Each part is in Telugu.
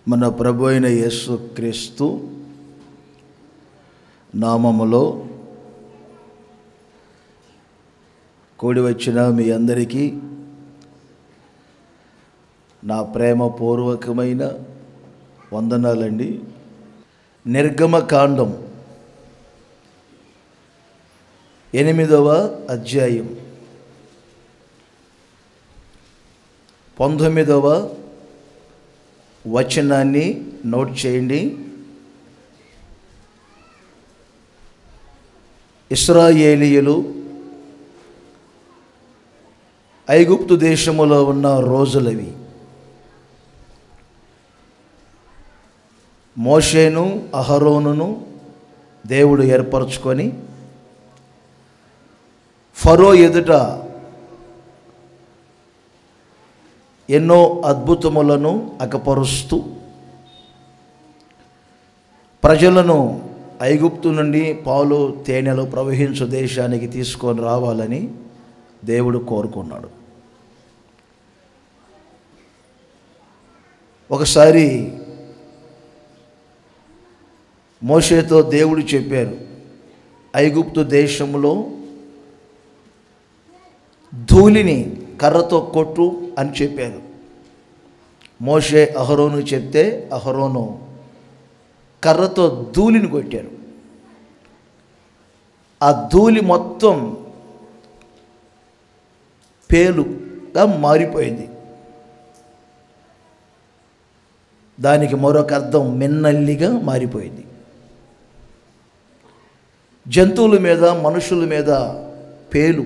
మన ప్రభు అయిన యేసుక్రీస్తు నామములో కూడి వచ్చిన మీ అందరికీ నా ప్రేమపూర్వకమైన వందనాలండి. నిర్గమకాండం 8వ అధ్యాయం 19వ వచనాన్ని నోట్ చేయండి. ఇశ్రాయేలీయులు ఐగుప్తు దేశములో ఉన్న రోజులవి. మోషేను అహరోనును దేవుడు ఏర్పరచుకొని ఫరో ఎదుట ఎన్నో అద్భుతములను అకపరుస్తూ ప్రజలను ఐగుప్తు నుండి పాలు తేనెలు ప్రవహించు దేశానికి తీసుకొని రావాలని దేవుడు కోరుకున్నాడు. ఒకసారి మోషేతో దేవుడు చెప్పారు, ఐగుప్తు దేశంలో ధూళిని కర్రతో కొట్టు అని చెప్పారు. మోషే అహరోను చెప్తే అహరోను కర్రతో ధూళిని కొట్టారు. ఆ ధూళి మొత్తం పేలుగా మారిపోయింది. దానికి మరొక అర్థం మిన్నల్లిగా మారిపోయింది. జంతువుల మీద మనుషుల మీద పేలు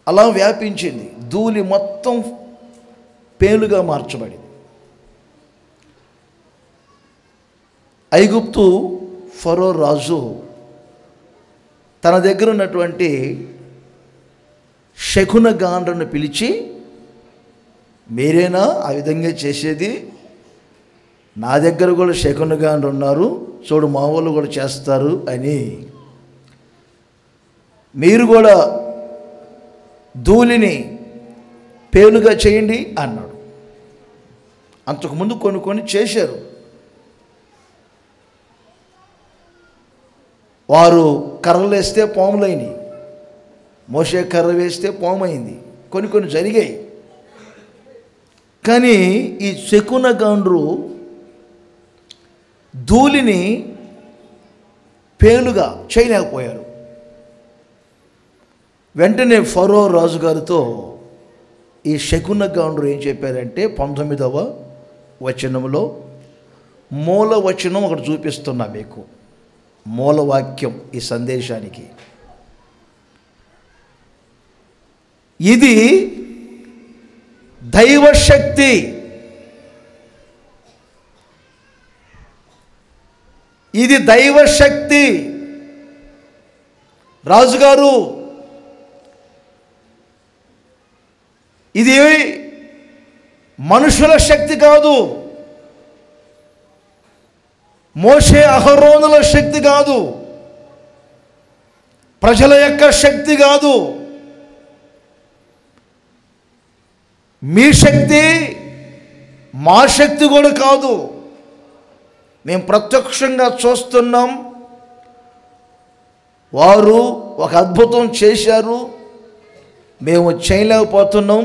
అలా వ్యాపించింది. ధూళి మొత్తం పేలుగా మార్చబడింది. ఐగుప్తు ఫరో రాజు తన దగ్గర ఉన్నటువంటి శకునగాండ్రను పిలిచి, మీరేనా ఆ విధంగా చేసేది? నా దగ్గర కూడా శకునగాండ్రు ఉన్నారు, చూడు మా వాళ్ళు కూడా చేస్తారు అని, మీరు కూడా ధూళిని పేలుగా చేయండి అన్నాడు. అంతకుముందు కొన్ని చేశారు. వారు కర్రలు వేస్తే పాములైనవి, మోషే కర్ర వేస్తే పాము అయింది, కొన్ని జరిగాయి. కానీ ఈ శకునగాండ్రు ధూళిని పేలుగా చేయలేకపోయారు. వెంటనే ఫరో రాజుగారితో ఈ శకునగాండ్రు ఏం చెప్పారంటే 19వ వచనంలో మూల వచనం ఒకటి చూపిస్తున్నా మీకు, మూలవాక్యం ఈ సందేశానికి. ఇది దైవశక్తి, ఇది దైవశక్తి. రాజుగారు, ఇది మనుషుల శక్తి కాదు, మోషే అహరోనుల శక్తి కాదు, ప్రజల యొక్క శక్తి కాదు, మీ శక్తి మా శక్తి కూడా కాదు. మేము ప్రత్యక్షంగా చూస్తున్నాం, వారు ఒక అద్భుతం చేశారు, మేము చేయలేకపోతున్నాం.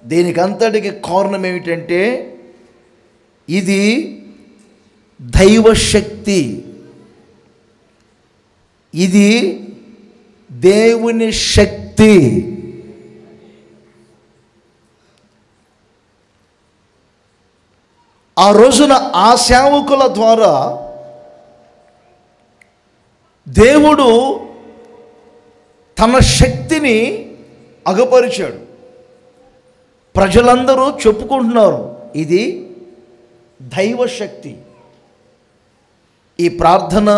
దీనికి అంతటికి కారణం ఏమిటంటే ఇది దైవశక్తి, ఇది దేవుని శక్తి. ఆ రోజున ఆ సేవకుల ద్వారా దేవుడు తన శక్తిని అగపరిచాడు. ప్రజలందరూ చెప్పుకుంటున్నారు, ఇది దైవశక్తి. ఈ ప్రార్థన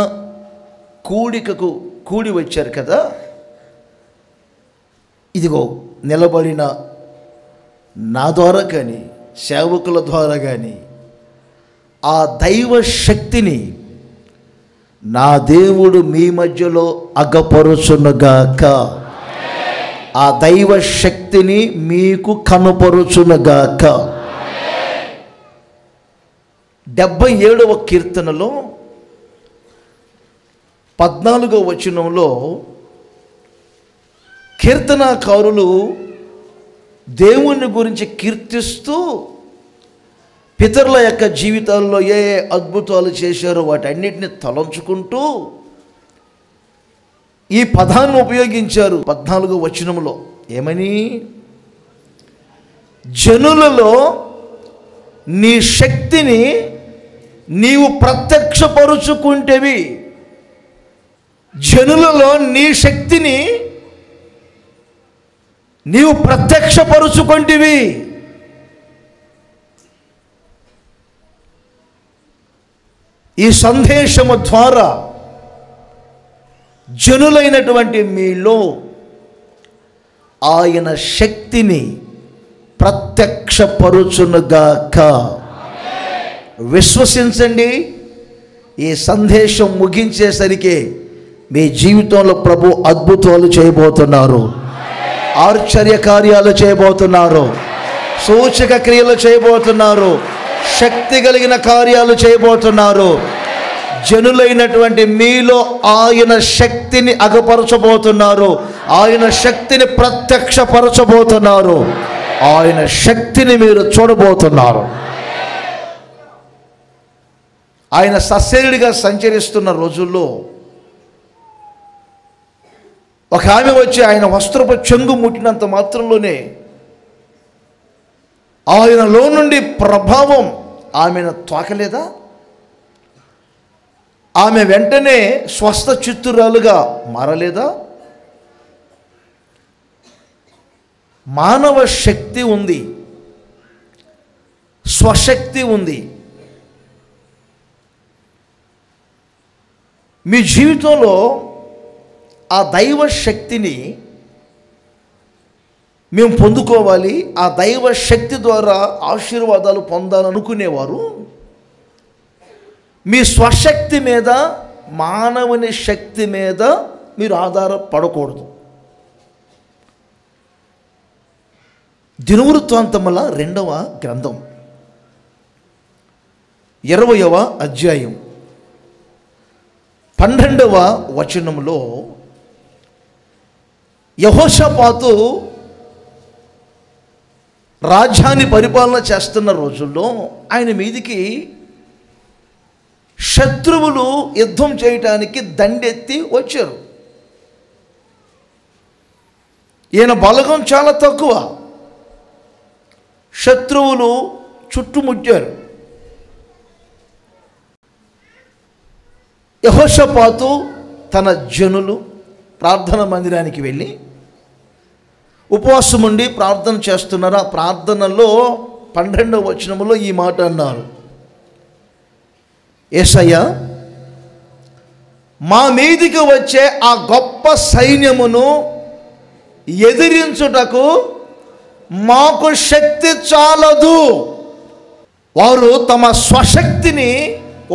కూడికకు కూడి వచ్చారు కదా, ఇదిగో నిలబడిన నా ద్వారా కానీ సేవకుల ద్వారా కానీ ఆ దైవశక్తిని నా దేవుడు మీ మధ్యలో అగపరుచునుగాక. ఆ దైవ శక్తిని మీకు కనపరుచునుగాక. 77వ కీర్తనలో 14వ వచనంలో కీర్తనాకారులు దేవుని గురించి కీర్తిస్తూ పితరుల యొక్క జీవితాల్లో ఏ అద్భుతాలు చేశారో వాటన్నిటిని తలంచుకుంటూ ఈ పదాన్ని ఉపయోగించారు. 14వ వచనంలో ఏమని? జనులలో నీ శక్తిని నీవు ప్రత్యక్షపరుచుకుంటేవి. జనులలో నీ శక్తిని నీవు ప్రత్యక్షపరుచుకుంటేవి. ఈ సందేశము ద్వారా జనులైనటువంటి మీలో ఆయన శక్తిని ప్రత్యక్షపరుచునుగాక. విశ్వసించండి. ఈ సందేశం ముగించేసరికి మీ జీవితంలో ప్రభు అద్భుతాలు చేయబోతున్నారు, ఆశ్చర్య కార్యాలు చేయబోతున్నారు, సూచక క్రియలు చేయబోతున్నారు, శక్తి కలిగిన కార్యాలు చేయబోతున్నారు. జనులైనటువంటి మీలో ఆయన శక్తిని అగపరచబోతున్నారు, ఆయన శక్తిని ప్రత్యక్షపరచబోతున్నారు, ఆయన శక్తిని మీరు చూడబోతున్నారు. ఆయన సశరీరుడిగా సంచరిస్తున్న రోజుల్లో ఒక ఆమె వచ్చి ఆయన వస్త్రపు చెంగు ముట్టినంత మాత్రంలోనే ఆయనలో నుండి ప్రభావం ఆమెను తాకలేదా? ఆమె వెంటనే స్వస్థ చిత్తురాలుగా మారలేదా? మానవ శక్తి ఉంది, స్వశక్తి ఉంది. మీ జీవితంలో ఆ దైవ శక్తిని మేము పొందుకోవాలి, ఆ దైవ శక్తి ద్వారా ఆశీర్వాదాలు పొందాలనుకునేవారు మీ స్వశక్తి మీద, మానవుని శక్తి మీద మీరు ఆధారపడకూడదు. దినవృత్తాంతముల 2వ గ్రంథం 20వ అధ్యాయం 12వ వచనంలో యెహోషాపాతు రాజ్యాన్ని పరిపాలన చేస్తున్న రోజుల్లో ఆయన మీదికి శత్రువులు యుద్ధం చేయటానికి దండెత్తి వచ్చారు. ఈయన బలగం చాలా తక్కువ, శత్రువులు చుట్టుముట్టారు. యెహోషాపాతు తన జనులు ప్రార్థన మందిరానికి వెళ్ళి ఉపవాసం ఉండి ప్రార్థన చేస్తున్నారు. ఆ ప్రార్థనలో 12వ వచనంలో ఈ మాట అన్నారు, యేసయ్యా, మా మీదికి వచ్చే ఆ గొప్ప సైన్యమును ఎదిరించుటకు మాకు శక్తి చాలదు. వారు తమ స్వశక్తిని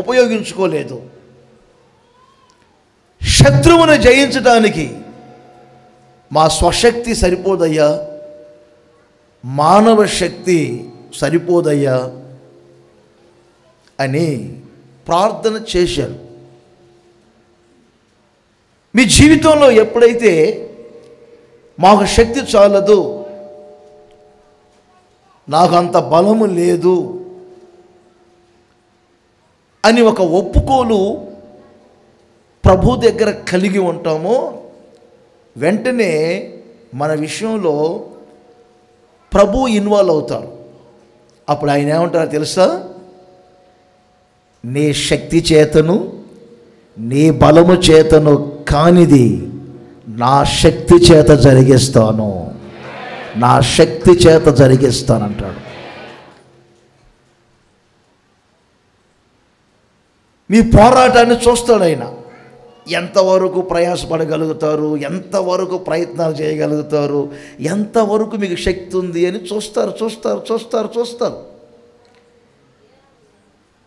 ఉపయోగించుకోలేదు. శత్రువును జయించడానికి మా స్వశక్తి సరిపోదయ్యా, మానవ శక్తి సరిపోదయ్యా అని ప్రార్థన చేశారు. మీ జీవితంలో ఎప్పుడైతే మాకు శక్తి చాలదు, నాకు అంత బలము లేదు అని ఒక ఒప్పుకోలు ప్రభు దగ్గర కలిగి ఉంటామో వెంటనే మన విషయంలో ప్రభు ఇన్వాల్వ్ అవుతారు. అప్పుడు ఆయన ఏమంటారో తెలుసా? నీ శక్తి చేతను నీ బలము చేతను కానిది నా శక్తి చేత జరిగిస్తాను, నా శక్తి చేత జరిగిస్తానంటాడు. మీ పోరాటాన్ని చూస్తాడు ఆయన. ఎంతవరకు ప్రయాసపడగలుగుతారు, ఎంతవరకు ప్రయత్నాలు చేయగలుగుతారు, ఎంతవరకు మీకు శక్తి ఉంది అని చూస్తారు చూస్తారు చూస్తారు చూస్తారు.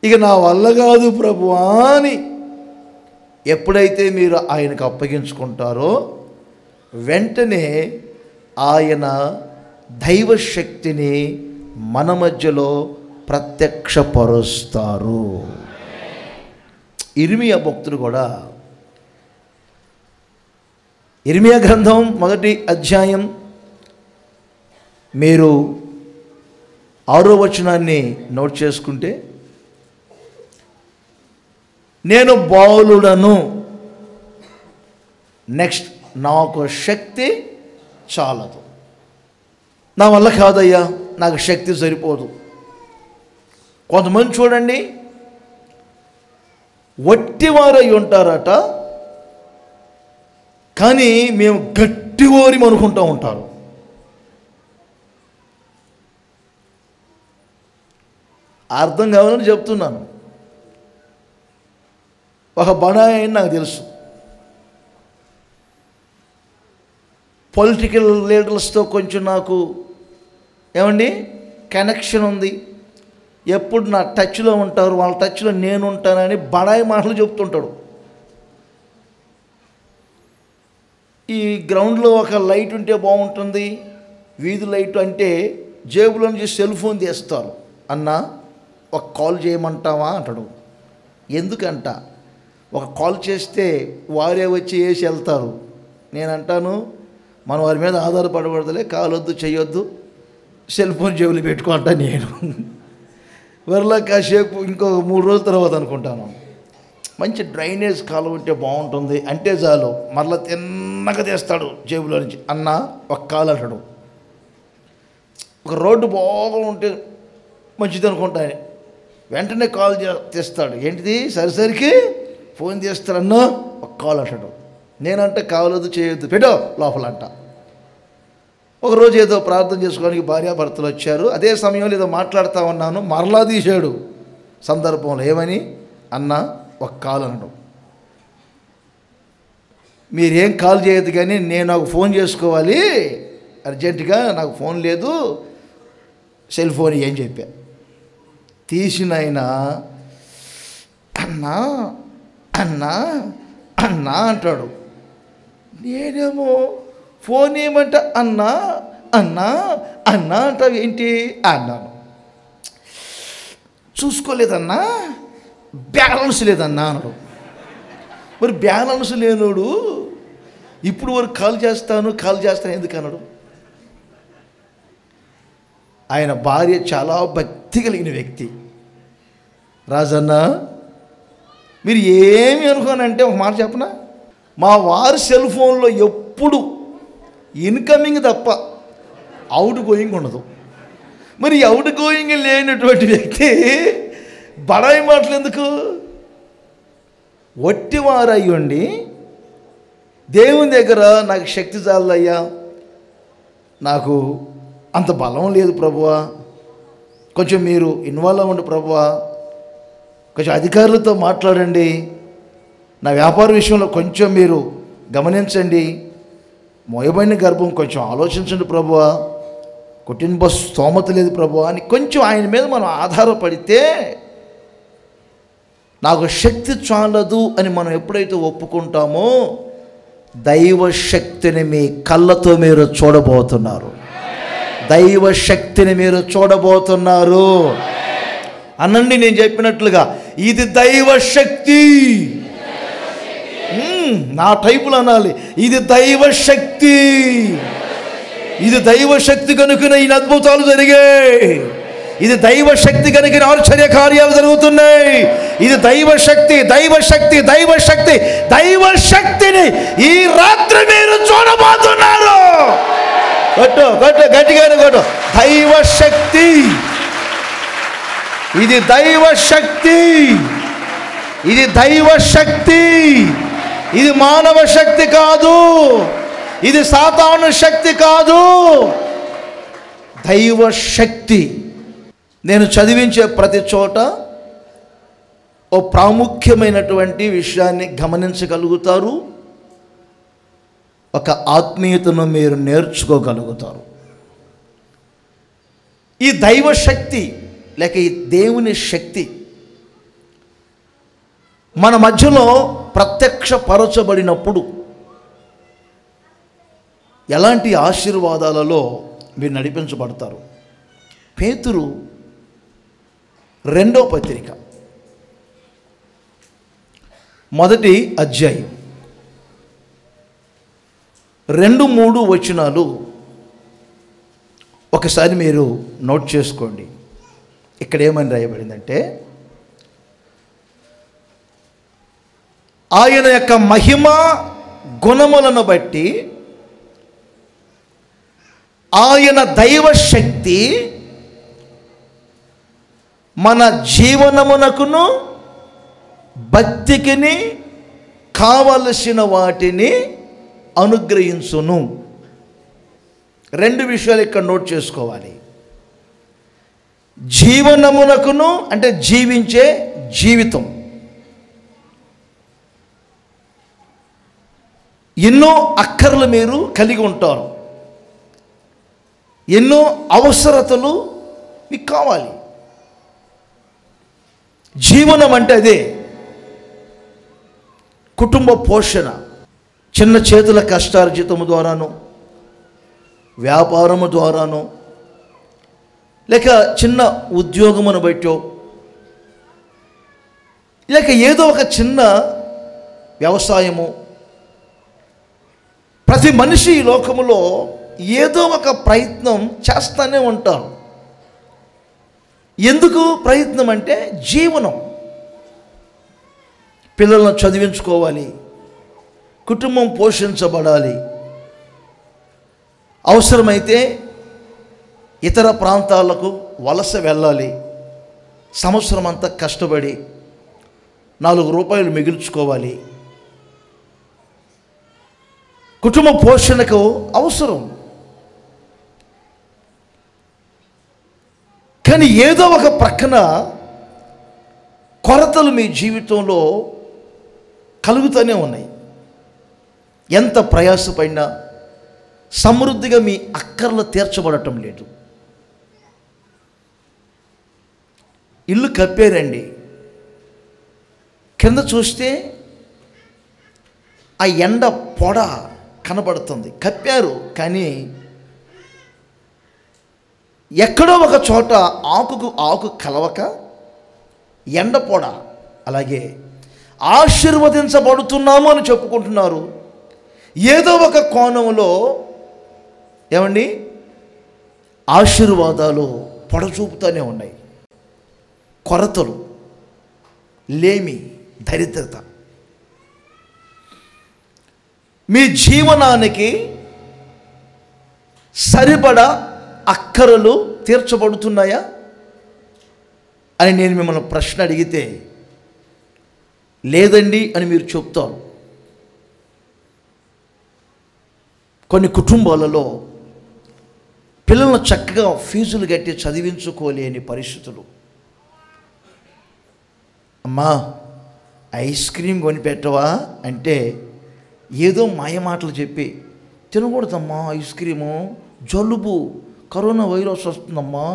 ఇక నా వల్ల కాదు ప్రభువా అని ఎప్పుడైతే మీరు ఆయనకు అప్పగించుకుంటారో వెంటనే ఆయన దైవ శక్తిని మన మధ్యలో ప్రత్యక్షపరుస్తారు. ఇర్మియా భక్తుడు కూడా ఇర్మియా గ్రంథం 1వ అధ్యాయం మీరు 6వ వచనాన్ని నోట్ చేసుకుంటే, నేను బాలుడను, నెక్స్ట్ నాకు శక్తి చాలదు, నా వల్ల కాదయ్యా, నాకు శక్తి సరిపోదు. కొంతమంది చూడండి వట్టివారై ఉంటారట, కానీ మేము గట్టివారిని అనుకుంటూ ఉంటారు. అర్థం కావాలని చెప్తున్నాను. ఒక బడాయి అని నాకు తెలుసు, పొలిటికల్ లీడర్స్తో కొంచెం నాకు ఏమండి కనెక్షన్ ఉంది, ఎప్పుడు నా టచ్లో ఉంటారు, వాళ్ళ టచ్లో నేను ఉంటానని బడాయి మాటలు చెప్తుంటాడు. ఈ గ్రౌండ్లో ఒక లైట్ ఉంటే బాగుంటుంది, వీధి లైట్ అంటే జేబులో నుంచి సెల్ ఫోన్ తీస్తారు. అన్న ఒక కాల్ చేయమంటావా అంటాడు. ఎందుకంట, ఒక కాల్ చేస్తే వారే వచ్చి వేసి వెళ్తారు. నేను అంటాను, మనం వారి మీద ఆధారపడకూడదులే, కాల్ వద్దు, చేయొద్దు, సెల్ ఫోన్ జేబులు పెట్టుకుంటా. నేను వరలా కాసేపు ఇంకో 3 రోజుల తర్వాత అనుకుంటాను, మంచి డ్రైనేజ్ కాలువ ఉంటే బాగుంటుంది అంటే చాలు, మరలా తిన్నగా తీస్తాడు జేబులో నుంచి. అన్న ఒక కాల్ అంటాడు. ఒక రోడ్డు బాగా ఉంటే మంచిది అనుకుంటాను, వెంటనే కాల్ తీస్తాడు. ఏంటిది సరిసరికి ఫోన్ చేస్తాడన్న ఒక కాల్ అంటాడు. నేనంటే కావలదు, చేయొద్దు, పెట్టో లోపల అంట. ఒకరోజు ఏదో ప్రార్థన చేసుకోవడానికి భార్యాభర్తలు వచ్చారు. అదే సమయంలో ఏదో మాట్లాడుతూ ఉన్నాను, మరలా తీశాడు సందర్భంలో. ఏమని, అన్న ఒక కాల్ అనడం. మీరేం కాల్ చేయొద్దు, కానీ నేను నాకు ఫోన్ చేసుకోవాలి అర్జెంటుగా, నాకు ఫోన్ లేదు, సెల్ ఫోన్ ఏం చెప్పా. తీసిన ఆయన అన్నా అన్నా అన్నా అంటాడు. నేనేమో ఫోన్ ఏమంట అన్నా అన్నా అన్నా అంటావు ఏంటి అన్నాను. చూసుకోలేదన్నా, బ్యాలెన్స్ లేదన్నా అన్నాడు. మరి బ్యాలెన్స్ లేనోడు ఇప్పుడు వరకు కాల్ చేస్తాను ఎందుకు అన్నాడు. ఆయన భార్య చాలా భక్తి కలిగిన వ్యక్తి. రాజన్న మీరు ఏమి అనుకోనంటే ఒక మాట చెప్పనా, మా వారి సెల్ ఫోన్లో ఎప్పుడు ఇన్కమింగ్ తప్ప అవుట్ గోయింగ్ ఉండదు. మరి అవుట్ గోయింగ్ లేనటువంటి వ్యక్తి బడాయి మాటలు ఎందుకు? వట్టివారు అయ్యండి, దేవుని దగ్గర నాకు శక్తి చాలయ్యా, నాకు అంత బలం లేదు ప్రభువా, కొంచెం మీరు ఇన్వాల్వ్ అవ్వండి ప్రభువా, కొంచెం అధికారులతో మాట్లాడండి, నా వ్యాపార విషయంలో కొంచెం మీరు గమనించండి, మోయబడిన గర్భం కొంచెం ఆలోచించండి ప్రభువా, కుటుంబ స్తోమత లేదు ప్రభువా అని కొంచెం ఆయన మీద మనం ఆధారపడితే, నాకు శక్తి చాలదు అని మనం ఎప్పుడైతే ఒప్పుకుంటామో దైవ శక్తిని మీ కళ్ళతో మీరు చూడబోతున్నారు. దైవ శక్తిని మీరు చూడబోతున్నారు. అనండి, నేను చెప్పినట్లుగా ఇది దైవ శక్తి. నా టైపులో అనాలి, ఇది దైవ శక్తి. ఇది దైవ శక్తి కనుక ఈ అద్భుతాలు జరిగాయి. ఇది దైవ శక్తి కనుక ఆశ్చర్య కార్యాలు జరుగుతున్నాయి. ఇది దైవ శక్తి, దైవ శక్తి, దైవ శక్తి, దైవ శక్తిని ఈ రాత్రి మీరు చూడబోతున్నారు. కొట్టు కొట్టు గట్టిగానే కొట్టు. దైవ శక్తి, ఇది దైవ శక్తి, ఇది దైవ శక్తి. ఇది మానవ శక్తి కాదు, ఇది సాతాను శక్తి కాదు, దైవ శక్తి. నేను చదివించే ప్రతి చోట ఓ ప్రాముఖ్యమైనటువంటి విషయాన్ని గమనించగలుగుతారు, ఒక ఆత్మీయతను మీరు నేర్చుకోగలుగుతారు. ఈ దైవ శక్తి లేక ఈ దేవుని శక్తి మన మధ్యలో ప్రత్యక్షపరచబడినప్పుడు ఎలాంటి ఆశీర్వాదాలలో మీరు నడిపించబడతారు. పేతురు రెండో పత్రిక మొదటి అధ్యాయం 2-3 వచనాలు ఒకసారి మీరు నోట్ చేసుకోండి. ఇక్కడ ఏమని రాయబడిందంటే, ఆయన యొక్క మహిమ గుణములను బట్టి ఆయన దైవశక్తి మన జీవనమునకును భక్తికిని కావలసిన వాటిని అనుగ్రహించును. 2 విషయాలు ఇక్కడ నోట్ చేసుకోవాలి. జీవనమునకును అంటే జీవించే జీవితం, ఎన్నో అక్కర్లు మీరు కలిగి ఉంటారు, ఎన్నో అవసరతలు మీకు కావాలి. జీవనం అంటే అదే. కుటుంబ పోషణ, చిన్న చేతుల కష్టార్జితము ద్వారాను, వ్యాపారము ద్వారాను, లేక చిన్న ఉద్యోగమును బట్టో, లేక ఏదో ఒక చిన్న వ్యవసాయము. ప్రతి మనిషి ఈ లోకములో ఏదో ఒక ప్రయత్నం చేస్తూనే ఉంటారు. ఎందుకు ప్రయత్నం అంటే జీవనం. పిల్లలను చదివించుకోవాలి, కుటుంబం పోషించబడాలి, అవసరమైతే ఇతర ప్రాంతాలకు వలస వెళ్ళాలి, సంవత్సరం అంతా కష్టపడి 4 రూపాయలు మిగుల్చుకోవాలి. కుటుంబ పోషణకు అవసరం. కానీ ఏదో ఒక ప్రక్కన కొరతలు మీ జీవితంలో కలుగుతూనే ఉన్నాయి. ఎంత ప్రయాసపడినా సమృద్ధిగా మీ అక్కర్లు తీర్చబడటం లేదు. ఇల్లు కప్పారండి, కింద చూస్తే ఆ ఎండ పొడ కనబడుతుంది. కప్పారు, కానీ ఎక్కడో ఒక చోట ఆకుకు ఆకు కలవక ఎండ పొడ. అలాగే ఆశీర్వదించబడుతున్నాము అని చెప్పుకుంటున్నారు, ఏదో ఒక కోణంలో ఏమండి ఆశీర్వాదాలు పొడచూపుతూనే ఉన్నాయి. కొరతలు, లేమి, దరిద్రత. మీ జీవనానికి సరిపడా అక్కరలు తీర్చబడుతున్నాయా అని నేను మిమ్మల్ని ప్రశ్న అడిగితే లేదండి అని మీరు చెప్తారు. కొన్ని కుటుంబాలలో పిల్లలను చక్కగా ఫీజులు కట్టి చదివించుకోలేని పరిస్థితులు. అమ్మా ఐస్ క్రీమ్ కొనిపెట్టవా అంటే ఏదో మాయమాటలు చెప్పి, తినకూడదమ్మా ఐస్ క్రీము, జలుబు, కరోనా వైరస్ వస్తుందమ్మా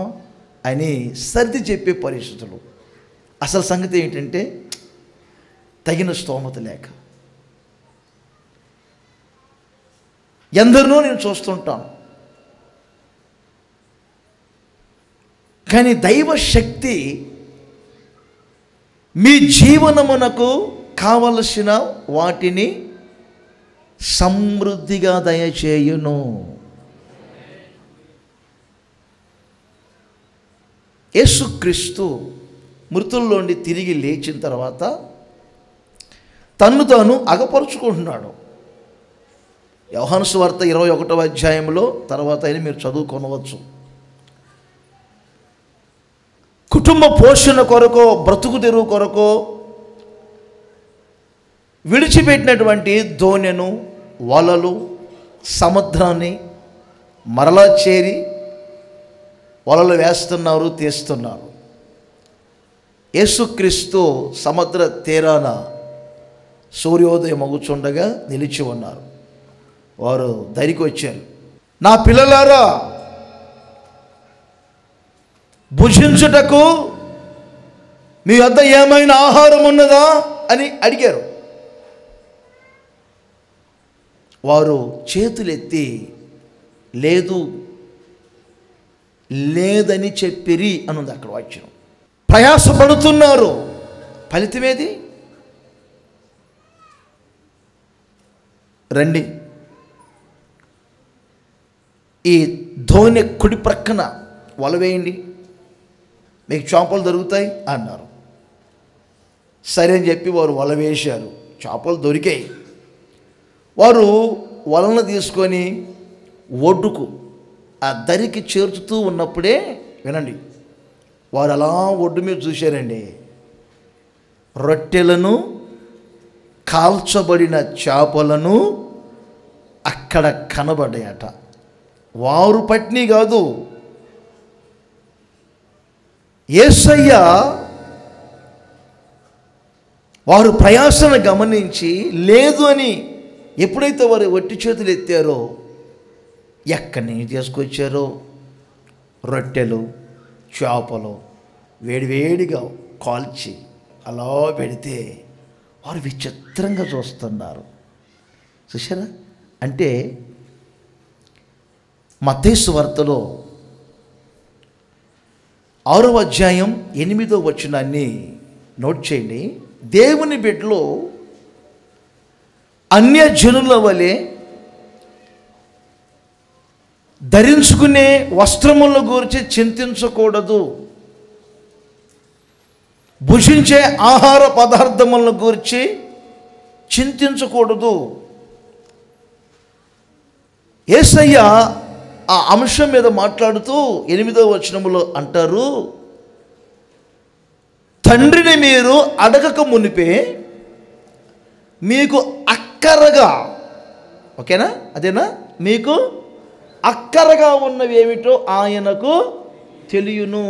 అని సర్ది చెప్పే పరిస్థితులు. అసలు సంగతి ఏంటంటే తగిన స్తోమత లేక. ఎందరినో నేను చూస్తుంటాను. కానీ దైవశక్తి మీ జీవనమునకు కావలసిన వాటిని సమృద్ధిగా దయచేయును. యేసుక్రీస్తు మృతుల్లోండి తిరిగి లేచిన తర్వాత తన్ను తాను అగపరుచుకుంటున్నాడు. యోహాను సువార్త 21వ అధ్యాయంలో తర్వాత అయినా మీరు చదువుకొనవచ్చు. కుటుంబ పోషణ కొరకో, బ్రతుకు తెరువు కొరకో విడిచిపెట్టినటువంటి దోణెను, వలలు, సముద్రాన్ని మరలా చేరి వలలు వేస్తున్నారు, తీస్తున్నారు. యేసుక్రీస్తు సముద్ర తీరాన సూర్యోదయం అగుచుండగా నిలిచి ఉన్నారు. వారు దరికి వచ్చారు. నా పిల్లలారా, భుజించుటకు మీ వద్ద ఏమైనా ఆహారం ఉన్నదా అని అడిగారు. వారు చేతులెత్తి లేదు లేదని చెప్పిరి అనుంది అక్కడ వాక్యం. ప్రయాసపడుతున్నారు. ఫలితమేది? రండి, ఈ ధోని కుడి ప్రక్కన వల వేయండి, మీకు చేపలు దొరుకుతాయి అన్నారు. సరే అని చెప్పి వారు వల వేశారు. చేపలు దొరికాయి. వారు వలను తీసుకొని ఒడ్డుకు ఆ దరికి చేర్చుతూ ఉన్నప్పుడే, వినండి, వారు అలా ఒడ్డు మీద చూశారండి. రొట్టెలను, కాల్చబడిన చేపలను అక్కడ కనబడ్డాయట. వారు పట్ని కాదు, యేసయ్య వారు ప్రయాసను గమనించి లేదు అని ఎప్పుడైతే వారు ఒట్టి చేతులు ఎత్తారో, ఎక్కడి నుంచి తీసుకొచ్చారో రొట్టెలు, చేపలు వేడివేడిగా కాల్చి అలా పెడితే వారు విచిత్రంగా చూస్తున్నారు. చూసారా? అంటే మత్తయి సువార్తలో 6వ అధ్యాయం 8వ వచనాన్ని నోట్ చేయండి. దేవుని బిడ్డలో అన్యజనుల వలె ధరించుకునే వస్త్రముల గురించి చింతించకూడదు, భుజించే ఆహార పదార్థములను గురించి చింతించకూడదు. యేసయ్య ఆ అంశం మీద మాట్లాడుతూ 8వ వచనములో అంటారు, తండ్రిని మీరు అడగక మునిపే మీకు అక్కరగా, ఓకేనా, అదేనా, మీకు అక్కరగా ఉన్నవి ఏమిటో ఆయనకు తెలియను.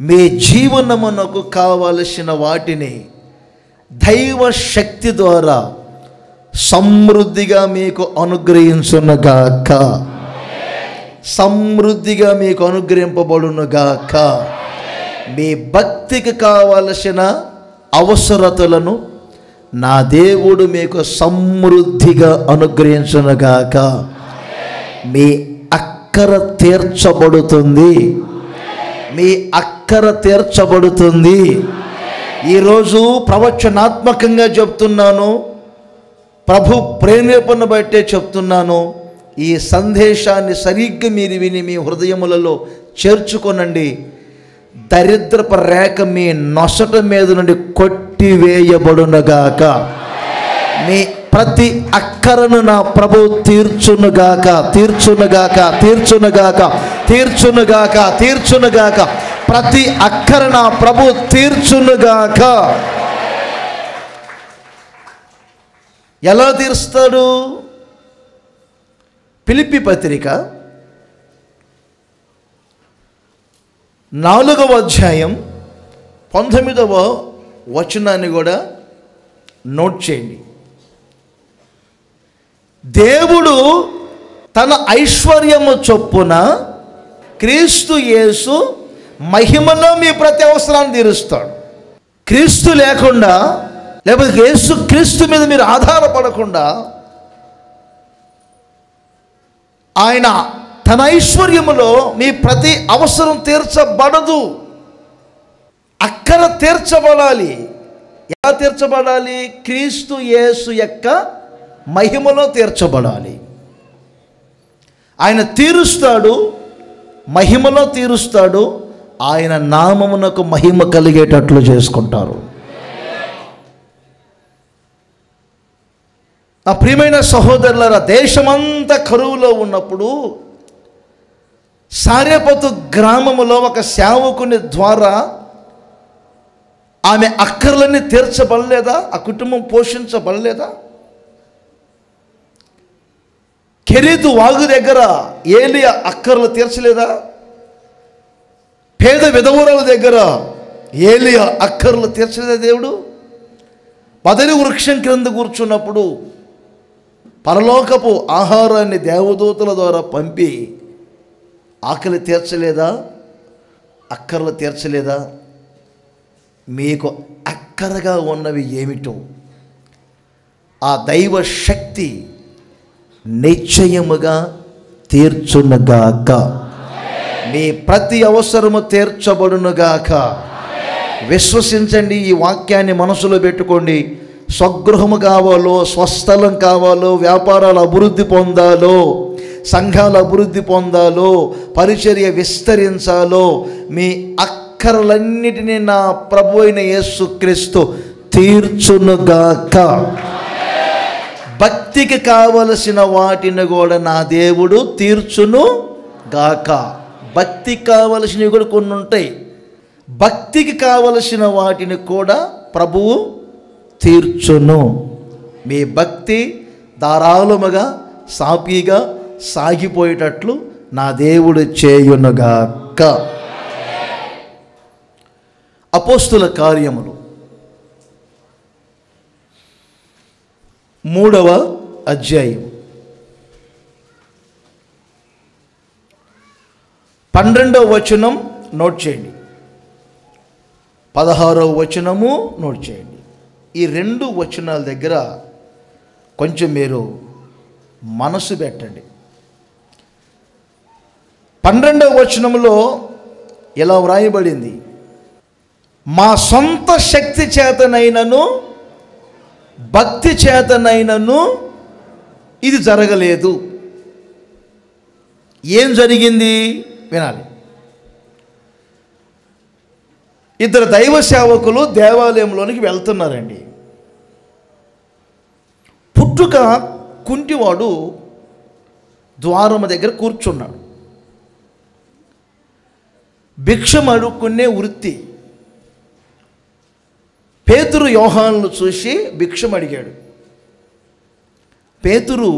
మీ జీవనమునకు కావలసిన వాటిని దైవ శక్తి ద్వారా సమృద్ధిగా మీకు అనుగ్రహించునుగాక, సమృద్ధిగా మీకు అనుగ్రహింపబడునుగాక. మీ భక్తికి కావలసిన అవసరతలను నా దేవుడు మీకు సమృద్ధిగా అనుగ్రహించునుగాక. మీ అక్కర తీర్చబడుతుంది, మీ అక్కర తీర్చబడుతుంది. ఈరోజు ప్రవచనాత్మకంగా చెప్తున్నాను, ప్రభు ప్రేరేపణ బట్టే చెప్తున్నాను. ఈ సందేశాన్ని సరిగ్గా మీరు విని మీ హృదయములలో చేర్చుకొనండి. దరిద్రపు రేఖ మీ నొసట మీద నుండి కొట్టివేయబడునుగాక. మీ ప్రతి అక్కరను నా ప్రభు తీర్చునుగాక, తీర్చునుగాక, తీర్చునుగాక, తీర్చునుగాక, తీర్చునుగాక. ప్రతి అక్కర నా ప్రభు తీర్చునుగాక. ఎలా తీరుస్తాడు? ఫిలిప్పీ పత్రిక 4వ అధ్యాయం 19వ వచనాన్ని కూడా నోట్ చేయండి. దేవుడు తన ఐశ్వర్యము చొప్పున క్రీస్తు యేసు మహిమలో మీ ప్రతి అవసరాన్ని తీరుస్తాడు. క్రీస్తు లేకుండా, లేకపోతే యేసు క్రీస్తు మీద మీరు ఆధారపడకుండా ఆయన తన ఐశ్వర్యములో మీ ప్రతి అవసరం తీర్చబడదు. అక్కర తీర్చబడాలి. ఎలా తీర్చబడాలి? క్రీస్తు యేసు యొక్క మహిమలో తీర్చబడాలి. ఆయన తీరుస్తాడు, మహిమలో తీరుస్తాడు. ఆయన నామమునకు మహిమ కలిగేటట్లు చేసుకుంటారు. నా ప్రియమైన సహోదరులారా, దేశమంతా కరువులో ఉన్నప్పుడు సారెపతు గ్రామములో ఒక సేవకుని ద్వారా ఆమె అక్కర్లన్నీ తీర్చబడలేదా? ఆ కుటుంబం పోషించబడలేదా? కెరీతు వాగు దగ్గర ఏలియా అక్కర్లు తీర్చలేదా? పేద విధవరాల దగ్గర ఏలియా అక్కర్లు తీర్చలేదా దేవుడు? పదరి వృక్షం క్రింద కూర్చున్నప్పుడు పరలోకపు ఆహారాన్ని దేవదూతల ద్వారా పంపి ఆకలి తీర్చలేదా? అక్కర్లు తీర్చలేదా? మీకు అక్కరగా ఉన్నవి ఏమిటో ఆ దైవ శక్తి నిశ్చయముగా తీర్చునుగాక. మీ ప్రతి అవసరము తీర్చబడునుగాక. విశ్వసించండి, ఈ వాక్యాన్ని మనసులో పెట్టుకోండి. స్వగృహము కావాలో, స్వస్థలం కావాలో, వ్యాపారాలు అభివృద్ధి పొందాలో, సంఘాలు అభివృద్ధి పొందాలో, పరిచర్య విస్తరించాలో, మీ అక్కరలన్నిటినీ నా ప్రభు అయిన యేసుక్రీస్తు తీర్చునుగాక. భక్తికి కావలసిన వాటిని కూడా నా దేవుడు తీర్చును గాక. భక్తికి కావలసినవి కూడా కొన్ని ఉంటాయి. భక్తికి కావలసిన వాటిని కూడా ప్రభువు తీర్చును. మీ భక్తి ధారాళముగా సాఫీగా సాగిపోయేటట్లు నా దేవుడు చేయునుగాక. అపోస్తుల కార్యములు 3వ అధ్యాయం 12వ వచనం నోట్ చేయండి, 16వ వచనము నోట్ చేయండి. ఈ 2 వచనాల దగ్గర కొంచెం మీరు మనసు పెట్టండి. 12వ వచనంలో ఇలా వ్రాయబడింది, మా సొంత శక్తి చేతనైనను భక్తి చేతనైనను ఇది జరగలేదు. ఏం జరిగింది వినాలి. ఇద్దరు దైవ సేవకులు దేవాలయంలోనికి వెళ్తున్నారండి. పుట్టుక కుంటివాడు ద్వారము దగ్గర కూర్చున్నాడు. భిక్షం అడుక్కునే వృత్తి. పేతురు యోహానును చూసి భిక్షం అడిగాడు. పేతురు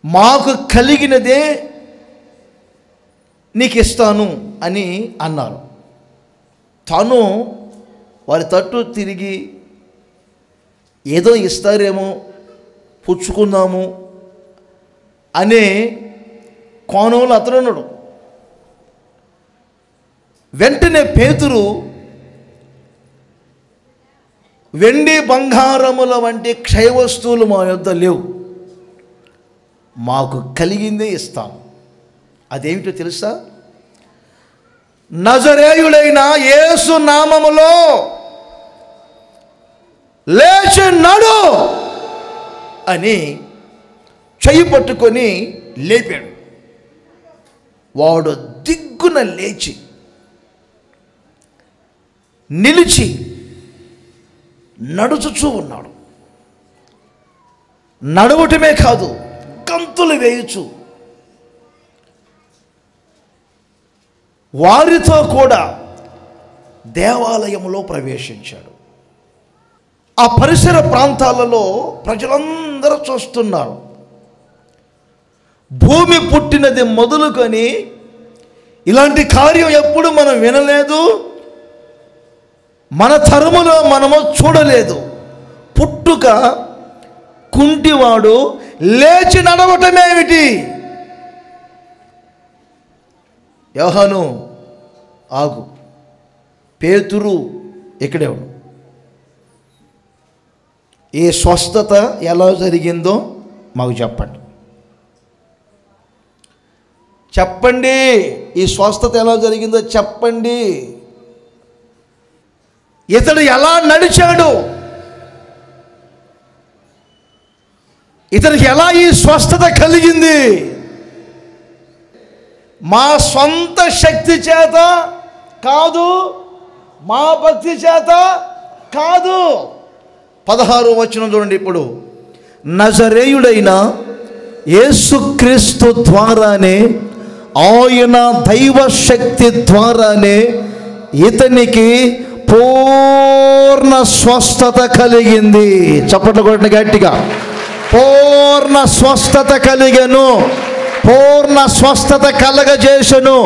మాకు కలిగినదే నీకు ఇస్తాను అని అన్నారు. తాను వారి తట్టు తిరిగి ఏదో ఇస్తారేమో పుచ్చుకుందాము అనే కోణంలో అతను ఉన్నాడు. వెంటనే పేతురు వెండి బంగారముల వంటి క్షయ వస్తువులు మా యొద్ద లేవు, మాకు కలిగిందే ఇస్తాను. అదేమిటో తెలుసా? నజరేయుడైన యేసు నామములో లేచి నడు అని చెయ్యి పట్టుకొని లేపాడు. వాడు దిగ్గున లేచి నిలిచి నడుచుచూ ఉన్నాడు. నడవటమే కాదు, గంతులు వేయుచు వారితో కూడా దేవాలయంలో ప్రవేశించాడు. ఆ పరిసర ప్రాంతాలలో ప్రజలందరూ చూస్తున్నారు. భూమి పుట్టినది మొదలుకొని ఇలాంటి కార్యం ఎప్పుడు మనం వినలేదు, మన తరములో మనము చూడలేదు. పుట్టుక కుంటివాడు లేచి నడవటమేమిటి? యోహాను ఆగు, పేతురు ఇక్కడే ఉండు. ఈ స్వస్థత ఎలా జరిగిందో మాకు చెప్పండి. చెప్పండి, ఈ స్వస్థత ఎలా జరిగిందో చెప్పండి. ఇతడు ఎలా నడిచాడు? ఇతనికి ఎలా ఈ స్వస్థత కలిగింది? మా సొంత శక్తి చేత కాదు, మా భక్తి చేత కాదు. 16వ వచనం చూడండి. ఇప్పుడు నజరేయుడైన యేసుక్రీస్తు ద్వారానే, ఆయన దైవ శక్తి ద్వారానే ఇతనికి పూర్ణ స్వస్థత కలిగింది. చప్పట్లు కొట్టండి గట్టిగా. పూర్ణ స్వస్థత కలిగను, పూర్ణ స్వస్థత కలగజేసను.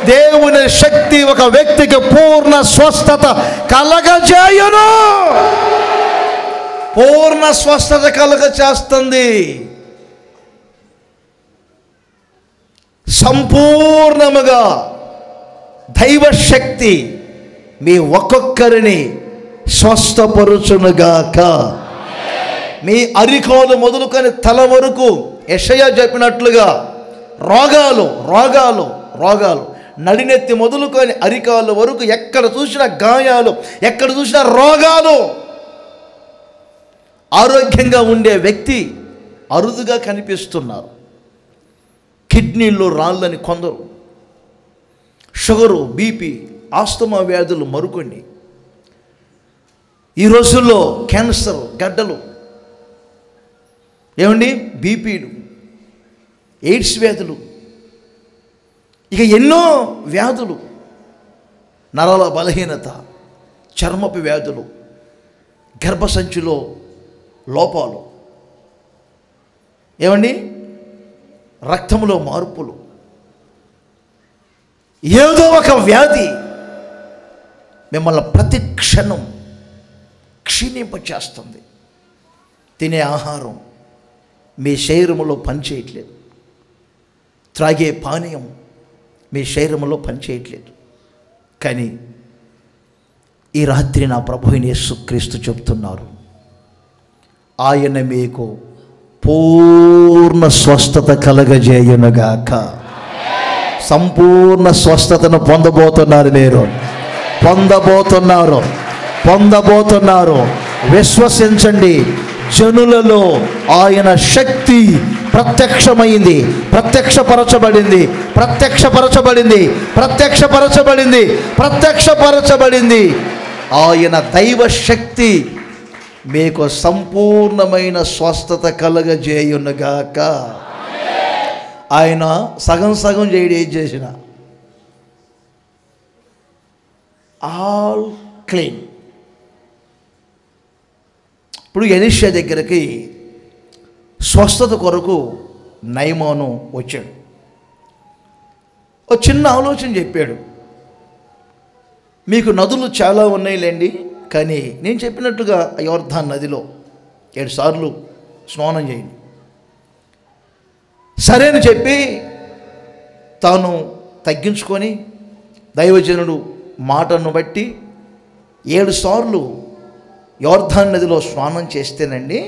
దేవుని శక్తి ఒక వ్యక్తికి పూర్ణ స్వస్థత కలగజేయును. పూర్ణ స్వస్థత కలగజేస్తుంది. సంపూర్ణముగా దైవశక్తి మీ ఒక్కొక్కరిని స్వస్థపరుచునుగాక. మీ అరికాలు మొదలుకొని తల వరకు యెషయా చెప్పినట్లుగా రోగాలు రోగాలు రోగాలు, నడినెత్తి మొదలుకొని అరికాళ్ళ వరకు ఎక్కడ చూసినా గాయాలు, ఎక్కడ చూసినా రోగాలు. ఆరోగ్యంగా ఉండే వ్యక్తి అరుదుగా కనిపిస్తున్నారు. కిడ్నీల్లో రాళ్ళని కొందరు, షుగరు, బీపీ, ఆస్తమా వ్యాధులు మరికొన్ని. ఈ రోజుల్లో క్యాన్సర్, గడ్డలు, ఏమండి, బీపీలు, ఎయిడ్స్ వ్యాధులు, ఇక ఎన్నో వ్యాధులు, నరాల బలహీనత, చర్మపు వ్యాధులు, గర్భసంచిలో లోపాలు, ఏమండి, రక్తంలో మార్పులు, ఏదో ఒక వ్యాధి మిమ్మల్ని ప్రతి క్షణం క్షీణింపచేస్తుంది. తినే ఆహారం మీ శరీరంలో పనిచేయట్లేదు, త్రాగే పానీయం మీ శరీరంలో పనిచేయట్లేదు. కానీ ఈ రాత్రి నా ప్రభువైన యేసుక్రీస్తు చెప్తున్నారు, ఆయన మీకు పూర్ణ స్వస్థత కలగజేయునుగాక. సంపూర్ణ స్వస్థతను పొందబోతున్నారు, మీరు పొందబోతున్నారు. విశ్వసించండి. జనులలో ఆయన శక్తి ప్రత్యక్షమైంది, ప్రత్యక్షపరచబడింది. ఆయన దైవ శక్తి మీకు సంపూర్ణమైన స్వస్థత కలగజేయునుగాక. ఆయన సగం సగం చేయడం ఏం చేసిన ఆల్ క్లీన్. ఇప్పుడు ఎలీషా దగ్గరికి స్వస్థత కొరకు నయమాను వచ్చాడు. ఒక చిన్న ఆలోచన చెప్పాడు, మీకు నదులు చాలా ఉన్నాయిలేండి, కానీ నేను చెప్పినట్టుగా యోర్దాను నదిలో 7 సార్లు స్నానం చేయండి. సరే అని చెప్పి తాను తగ్గించుకొని దైవజనుడు మాటను బట్టి 7 సార్లు యోర్దాను నదిలో స్నానం చేస్తేనండి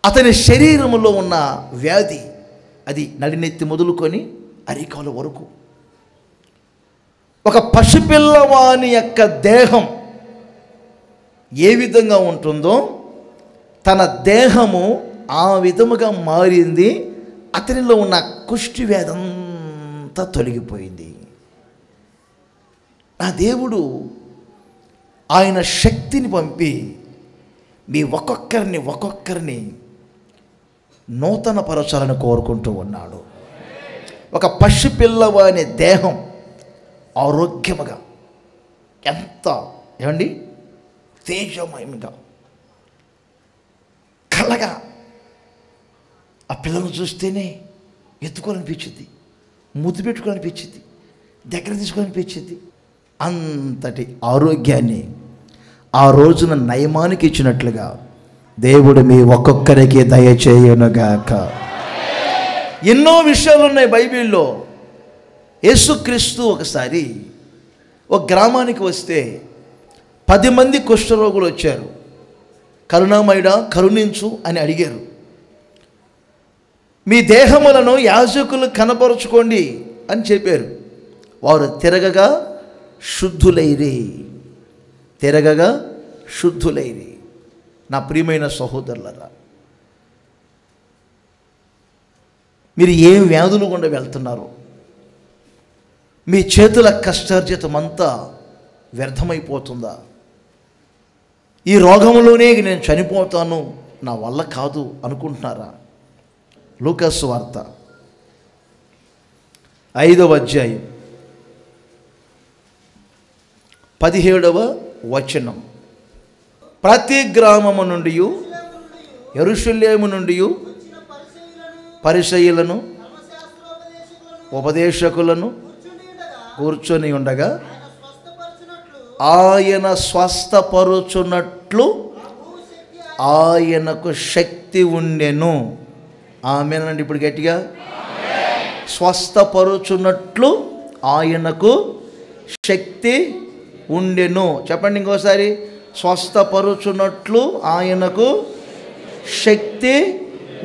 అతని శరీరంలో ఉన్న వ్యాధి అది నడినెత్తి మొదలుకొని అరికాల వరకు, ఒక పసిపిల్లవాని యొక్క దేహం ఏ విధంగా ఉంటుందో తన దేహము ఆ విధముగా మారింది. అతనిలో ఉన్న కుష్టి వ్యాధి అంతా తొలగిపోయింది. నా దేవుడు ఆయన శక్తిని పంపి మీ ఒక్కొక్కరిని నూతన పరచాలని కోరుకుంటూ ఉన్నాడు. ఒక పసిపిల్లవాని దేహం ఆరోగ్యముగా, ఎంత ఏమండి తేజమయంగా, కలగా, ఆ పిల్లలను చూస్తేనే ఎత్తుకోవాలనిపించింది, ముద్దు పెట్టుకోవాలనిపించింది, దగ్గర తీసుకోవాలనిపించింది. అంతటి ఆరోగ్యాన్ని ఆ రోజున నయమానికి ఇచ్చినట్లుగా దేవుడు మీ ఒక్కొక్కరికి దయచేయునుగాక. ఎన్నో విషయాలు ఉన్నాయి బైబిల్లో. యేసుక్రీస్తు ఒకసారి ఒక గ్రామానికి వస్తే 10 మంది కుష్ఠరోగులు వచ్చారు. కరుణామయుడా కరుణించు అని అడిగారు. మీ దేహములను యాజకులు కనపరుచుకోండి అని చెప్పారు. వారు తిరగగా శుద్ధులైరి. నా ప్రియమైన సహోదరులరా, మీరు ఏం వ్యాధులు గుండా వెళ్తున్నారు? మీ చేతుల కష్టార్జితం అంతా వ్యర్థమైపోతుందా? ఈ రోగంలోనే నేను చనిపోతాను, నా వల్ల కాదు అనుకుంటున్నారా? లూకా సువార్త 5వ అధ్యాయం 17వ వచనం. ప్రతి గ్రామము నుండి యెరూషలేము నుండి పరిసయ్యులను ఉపదేశకులను కూర్చొని ఉండగా ఆయన స్వస్థపరుచున్నట్లు ఆయనకు శక్తి ఉండెను. ఆమేనండి. ఇప్పుడు గట్టిగా, స్వస్థపరుచున్నట్లు ఆయనకు శక్తి ఉండెను. చెప్పండి ఇంకోసారి, స్వస్థపరుచున్నట్లు ఆయనకు శక్తి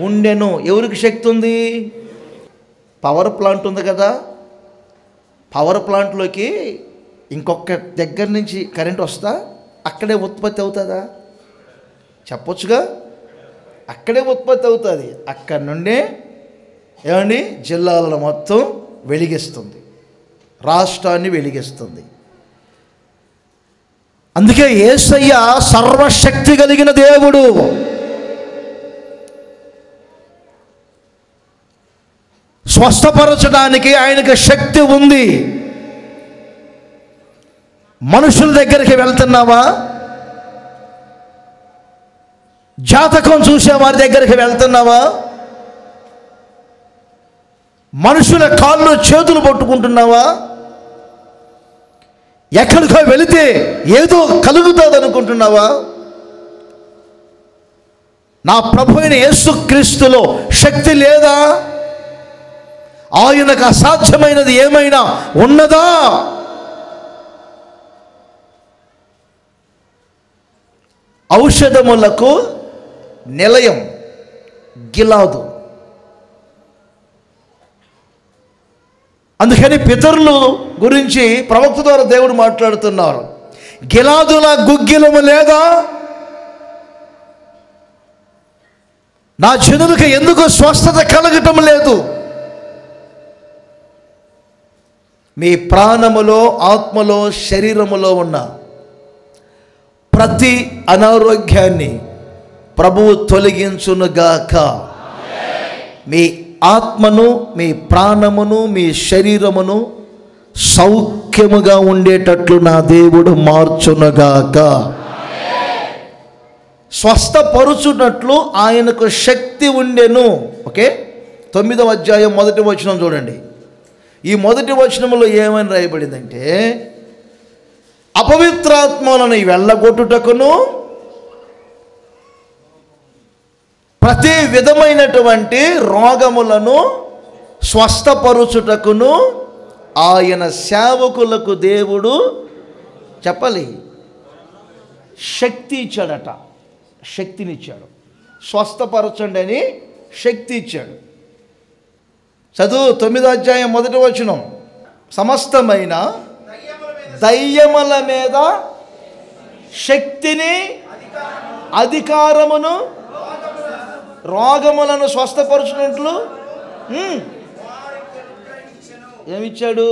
ఉండెను. ఎవరికి శక్తి ఉంది? పవర్ ప్లాంట్ ఉంది కదా, పవర్ ప్లాంట్లోకి ఇంకొక దగ్గర నుంచి కరెంట్ వస్తా అక్కడే ఉత్పత్తి అవుతుందా? చెప్పొచ్చుగా, అక్కడే ఉత్పత్తి అవుతుంది. అక్కడి నుండే ఏమండి జిల్లాలను మొత్తం వెలిగిస్తుంది, రాష్ట్రాన్ని వెలిగిస్తుంది. అందుకే యేసయ్య సర్వశక్తి కలిగిన దేవుడు. స్వస్థపరచడానికి ఆయనకు శక్తి ఉంది. మనుషుల దగ్గరికి వెళ్తున్నావా? జాతకం చూసే వారి దగ్గరికి వెళ్తున్నావా? మనుషుల కాళ్ళు చేతులు పట్టుకుంటున్నావా? ఎక్కడికో వెళితే ఏదో కలుగుతుంది అనుకుంటున్నావా? నా ప్రభు అయిన యేసుక్రీస్తులో శక్తి లేదా? ఆయనకు అసాధ్యమైనది ఏమైనా ఉన్నదా? ఔషధములకు నిలయం గిలాదు. అందుకని పితరులు గురించి ప్రవక్త ద్వారా దేవుడు మాట్లాడుతున్నారు. గిలాదుల గుగ్గిలము లేదా? నా జనులకు ఎందుకు స్వస్థత కలగటం లేదు? మీ ప్రాణములో, ఆత్మలో, శరీరములో ఉన్న ప్రతి అనారోగ్యాన్ని ప్రభువు తొలగించునుగాక. మీ ఆత్మను, మీ ప్రాణమును, మీ శరీరమును సౌఖ్యముగా ఉండేటట్లు నా దేవుడు మార్చునుగాక. స్వస్థపరుచున్నట్లు ఆయనకు శక్తి ఉండెను. ఓకే, 9వ అధ్యాయం 1వ వచనం చూడండి. ఈ 1వ వచనంలో ఏమని రాయబడిందంటే, అపవిత్రాత్మలను వెళ్ళగొట్టుటకును ప్రతి విధమైనటువంటి రోగములను స్వస్థపరుచుటకును ఆయన సేవకులకు దేవుడు చెప్పాలి శక్తి ఇచ్చాడట. శక్తినిచ్చాడు. స్వస్థపరచండి అని శక్తి ఇచ్చాడు. చదువు 9వ అధ్యాయం 1వ వచనం. సమస్తమైన దయ్యముల మీద శక్తిని, అధికారమును, రోగములను స్వస్థపరచునట్లు ఏమిచ్చాడు?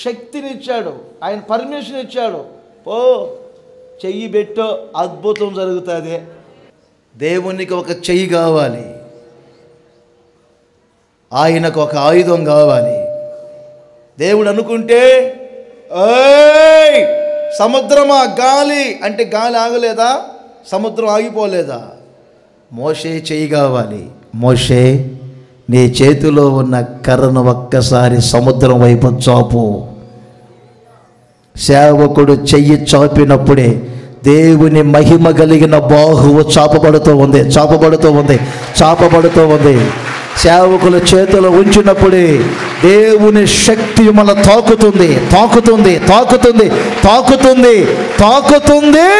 శక్తినిచ్చాడు. ఆయన పర్మిషన్ ఇచ్చాడు. ఓ చెయ్యి పెట్టో అద్భుతం జరుగుతుంది. దేవునికి ఒక చెయ్యి కావాలి, ఆయనకు ఒక ఆయుధం కావాలి. దేవుడు అనుకుంటే ఏయ్ సముద్రమా గాలి అంటే గాలి ఆగలేదా? సముద్రం ఆగిపోలేదా? మోషే చెయ్యి కావాలి. మోషే నీ చేతిలో ఉన్న కర్రను ఒక్కసారి సముద్రం వైపు చాపు. సేవకుడు చెయ్యి చాపినప్పుడే దేవుని మహిమ కలిగిన బాహువు చాపబడుతూ ఉంది, చాపబడుతూ ఉంది, చాపబడుతూ ఉంది. సేవకుల చేతులు ఉంచినప్పుడే దేవుని శక్తి మన తాకుతుంది, తాకుతుంది, తాకుతుంది, తాకుతుంది, తాకుతుంది.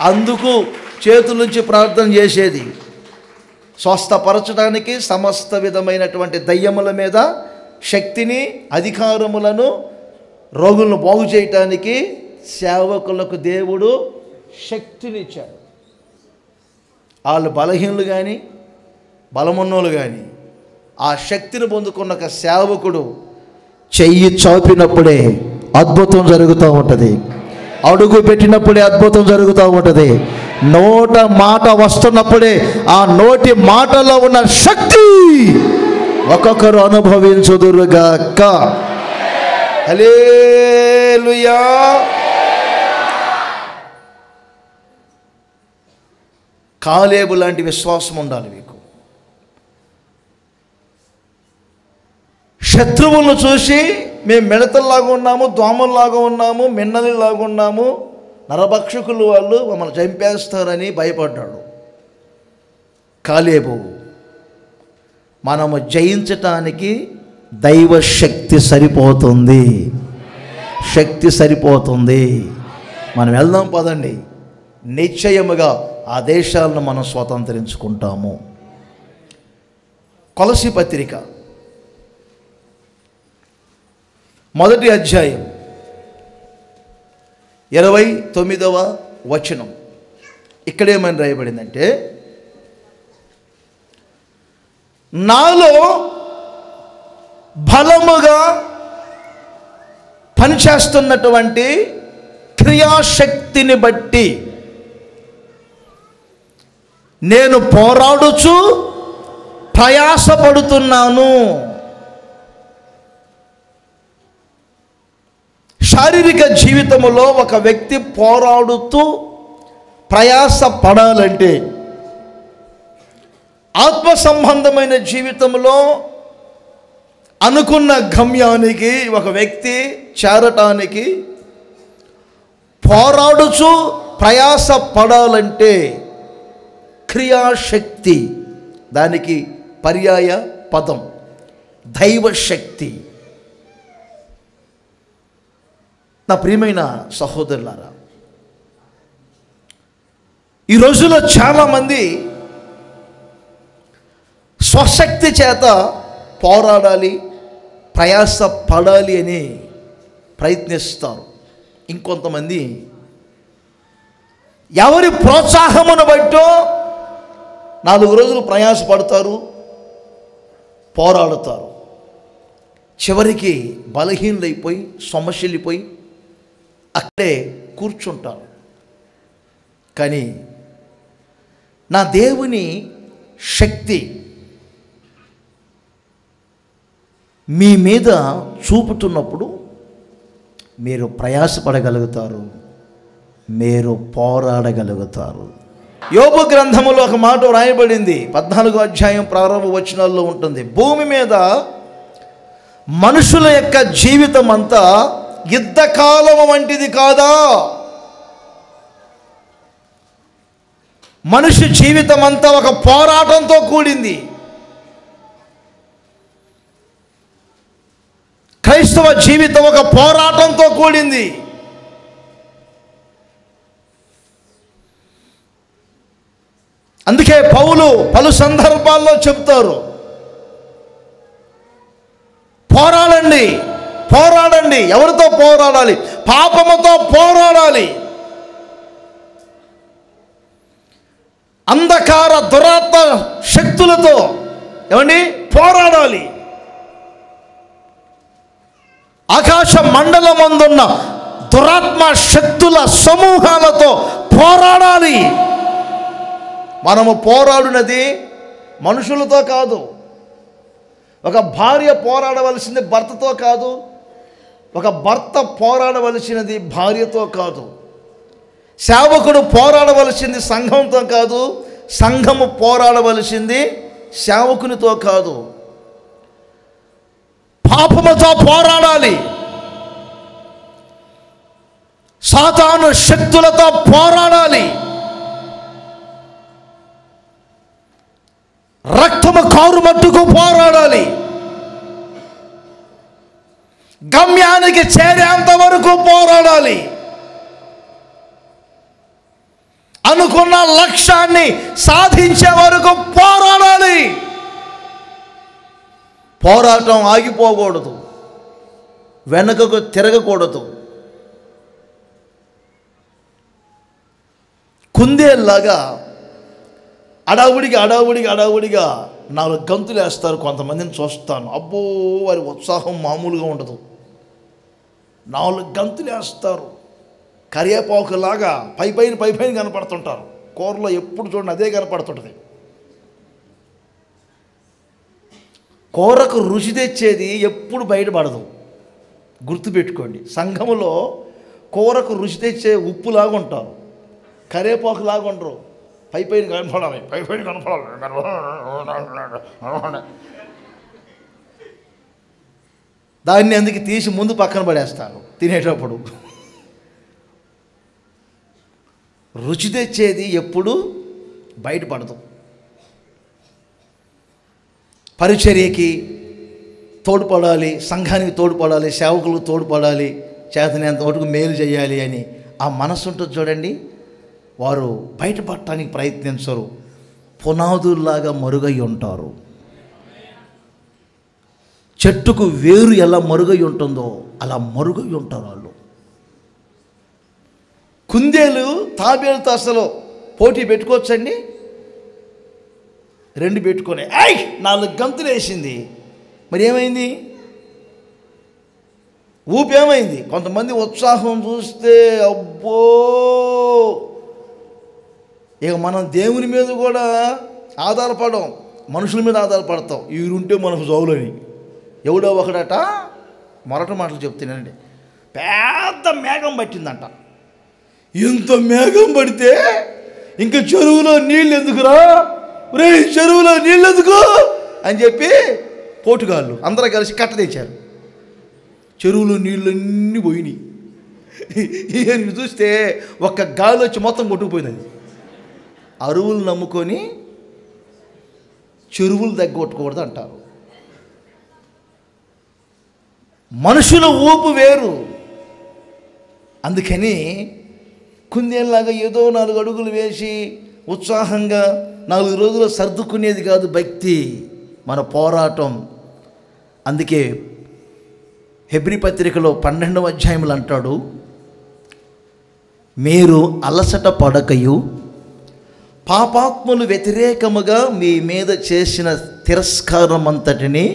అందుకు చేతుల నుంచి ప్రార్థన చేసేది. స్వస్థపరచడానికి సమస్త విధమైనటువంటి దయ్యముల మీద శక్తిని, అధికారములను, రోగులను బాగు చేయటానికి సేవకులకు దేవుడు శక్తినిచ్చాడు. వాళ్ళు బలహీనులు కానీ బలమున్నోళ్ళు కానీ ఆ శక్తిని పొందుకున్న ఒక సేవకుడు చెయ్యి చాపినప్పుడే అద్భుతం జరుగుతూ ఉంటుంది. అడుగు పెట్టినప్పుడే అద్భుతం జరుగుతూ ఉంటుంది. నోట మాట వస్తున్నప్పుడే ఆ నోటి మాటలో ఉన్న శక్తి ఒక్కొక్కరు అనుభవించుదురుగాక. హల్లెలూయా. కాలేబు లాంటి విశ్వాసం ఉండాలి మీకు. శత్రువులను చూసి మేము మిడతల్లాగా ఉన్నాము, దోమల్లాగా ఉన్నాము, మిన్నలిలాగా ఉన్నాము, నరభక్షకులు వాళ్ళు మమ్మల్ని చంపేస్తారని భయపడ్డాడు కాలేబు. మనము జయించటానికి దైవ శక్తి సరిపోతుంది, శక్తి సరిపోతుంది. మనం వెళ్దాం పదండి. నిశ్చయముగా ఆ దేశాలను మనం స్వతంత్రించుకుంటాము. కొలస్సీ పత్రిక 1వ అధ్యాయం 29వ వచనం. ఇక్కడేమని రాయబడిందంటే, నాలో బలముగా పనిచేస్తున్నటువంటి క్రియాశక్తిని బట్టి నేను పోరాడుచు ప్రయాసపడుతున్నాను. శారీరక జీవితంలో ఒక వ్యక్తి పోరాడుతూ ప్రయాసపడాలంటే, ఆత్మ సంబంధమైన జీవితంలో అనుకున్న గమ్యానికి ఒక వ్యక్తి చేరటానికి పోరాడుచు ప్రయాసపడాలంటే క్రియాశక్తి, దానికి పర్యాయ పదం దైవశక్తి. నా ప్రియమైన సహోదరులారా, ఈ రోజుల్లో చాలామంది స్వశక్తి చేత పోరాడాలి, ప్రయాసపడాలి అని ప్రయత్నిస్తారు. ఇంకొంతమంది ఎవరి ప్రోత్సాహమును బట్టో 4 రోజులు ప్రయాసపడతారు, పోరాడుతారు. చివరికి బలహీనులైపోయి సొమ్మసిల్లిపోయి అక్కడే కూర్చుంటారు. కానీ నా దేవుని శక్తి మీ మీద చూపుతున్నప్పుడు మీరు ప్రయాసపడగలుగుతారు, మీరు పోరాడగలుగుతారు. యోబు గ్రంథములో ఒక మాట వ్రాయబడింది, 14వ అధ్యాయం ప్రారంభ వచనాల్లో ఉంటుంది. భూమి మీద మనుషుల యొక్క జీవితం అంతా యుద్ధకాలం వంటిది కాదా? మనిషి జీవితం అంతా ఒక పోరాటంతో కూడింది. క్రైస్తవ జీవితం ఒక పోరాటంతో కూడింది. అందుకే పౌలు పలు సందర్భాల్లో చెప్తారు, పోరాడండి, పోరాడండి. ఎవరితో పోరాడాలి? పాపముతో పోరాడాలి. అంధకార దురాత్మ శక్తులతో ఏమండి పోరాడాలి. ఆకాశ మండలమందున్న దురాత్మ శక్తుల సమూహాలతో పోరాడాలి. మనము పోరాడినది మనుషులతో కాదు. ఒక భార్య పోరాడవలసింది భర్తతో కాదు, ఒక భర్త పోరాడవలసినది భార్యతో కాదు. సేవకుడు పోరాడవలసింది సంఘంతో కాదు, సంఘము పోరాడవలసింది సేవకునితో కాదు. పాపముతో పోరాడాలి, సాతాను శక్తులతో పోరాడాలి, రక్తము కారు మట్టుకు పోరాడాలి, గమ్యానికి చేరేంత వరకు పోరాడాలి, అనుకున్న లక్ష్యాన్ని సాధించే వరకు పోరాడాలి. పోరాటం ఆగిపోకూడదు, వెనుకకు తిరగకూడదు. కుందేల్లాగా అడావుడిగా 4 గంతులు వేస్తారు. కొంతమందిని చూస్తాను, అబ్బో వారి ఉత్సాహం మామూలుగా ఉండదు. 4 గంతులు వేస్తారు, కరివేపాకులాగా పైపైన కనపడుతుంటారు. కూరలో ఎప్పుడు చూడండి అదే కనపడుతుంటుంది. కూరకు రుచి తెచ్చేది ఎప్పుడు బయటపడదు, గుర్తుపెట్టుకోండి. సంఘములో కూరకు రుచి తెచ్చే ఉప్పులాగా ఉంటారు, కరివేపాకులాగా ఉండరు. పైపైన కనపడాలి. దాన్ని అందుకు తీసి ముందు పక్కన పడేస్తారు తినేటప్పుడు. రుచి తెచ్చేది ఎప్పుడు బయటపడదు. పరిచర్యకి తోడ్పడాలి, సంఘానికి తోడ్పడాలి, సేవకులకు తోడ్పడాలి, చేతనేంత మటుకు మేలు చేయాలి అని ఆ మనసు ఉంటుంది చూడండి, వారు బయటపడటానికి ప్రయత్నించరు, పునాదుల్లాగా మరుగై ఉంటారు. చెట్టుకు వేరు ఎలా మరుగై ఉంటుందో అలా మరుగై ఉంటారు వాళ్ళు. కుందేలు తాబేలుతో అసలు పోటీ పెట్టుకోవచ్చండి? 2 పెట్టుకొని 4 గంతులు వేసింది. మరి ఏమైంది? ఊపేమైంది? కొంతమంది ఉత్సాహం చూస్తే అబ్బో. ఇక మనం దేవుని మీద కూడా ఆధారపడం, మనుషుల మీద ఆధారపడతాం. వీరుంటే మనకు జౌలని. ఎవడో ఒకడట మొరట మాటలు చెప్తున్నానండి, పెద్ద మేఘం పట్టిందంట. ఇంత మేఘం పడితే ఇంకా చెరువులో నీళ్ళు ఎందుకురా, రే చెరువులో నీళ్ళు ఎందుకు అని చెప్పి పోటుగాళ్ళు అందరూ కలిసి కట్ట తెచ్చారు. చెరువులో నీళ్ళన్నీ పోయినాయి. ఈయన చూస్తే ఒక్క గాలి వచ్చి మొత్తం కొట్టుకుపోయింది. అరువులు నమ్ముకొని చెరువులు తగ్గొట్టకూడదు అంటారు. మనుషుల ఊపు వేరు. అందుకని కుందేలాగా ఏదో 4 అడుగులు వేసి ఉత్సాహంగా 4 రోజులు సర్దుకునేది కాదు భక్తి, మన పోరాటం. అందుకే హెబ్రీ పత్రికలో 12వ అధ్యాయంలో అంటాడు, మీరు అలసట పడకయు పాపాత్ములు వ్యతిరేకముగా మీ మీద చేసిన తిరస్కారం అంతటిని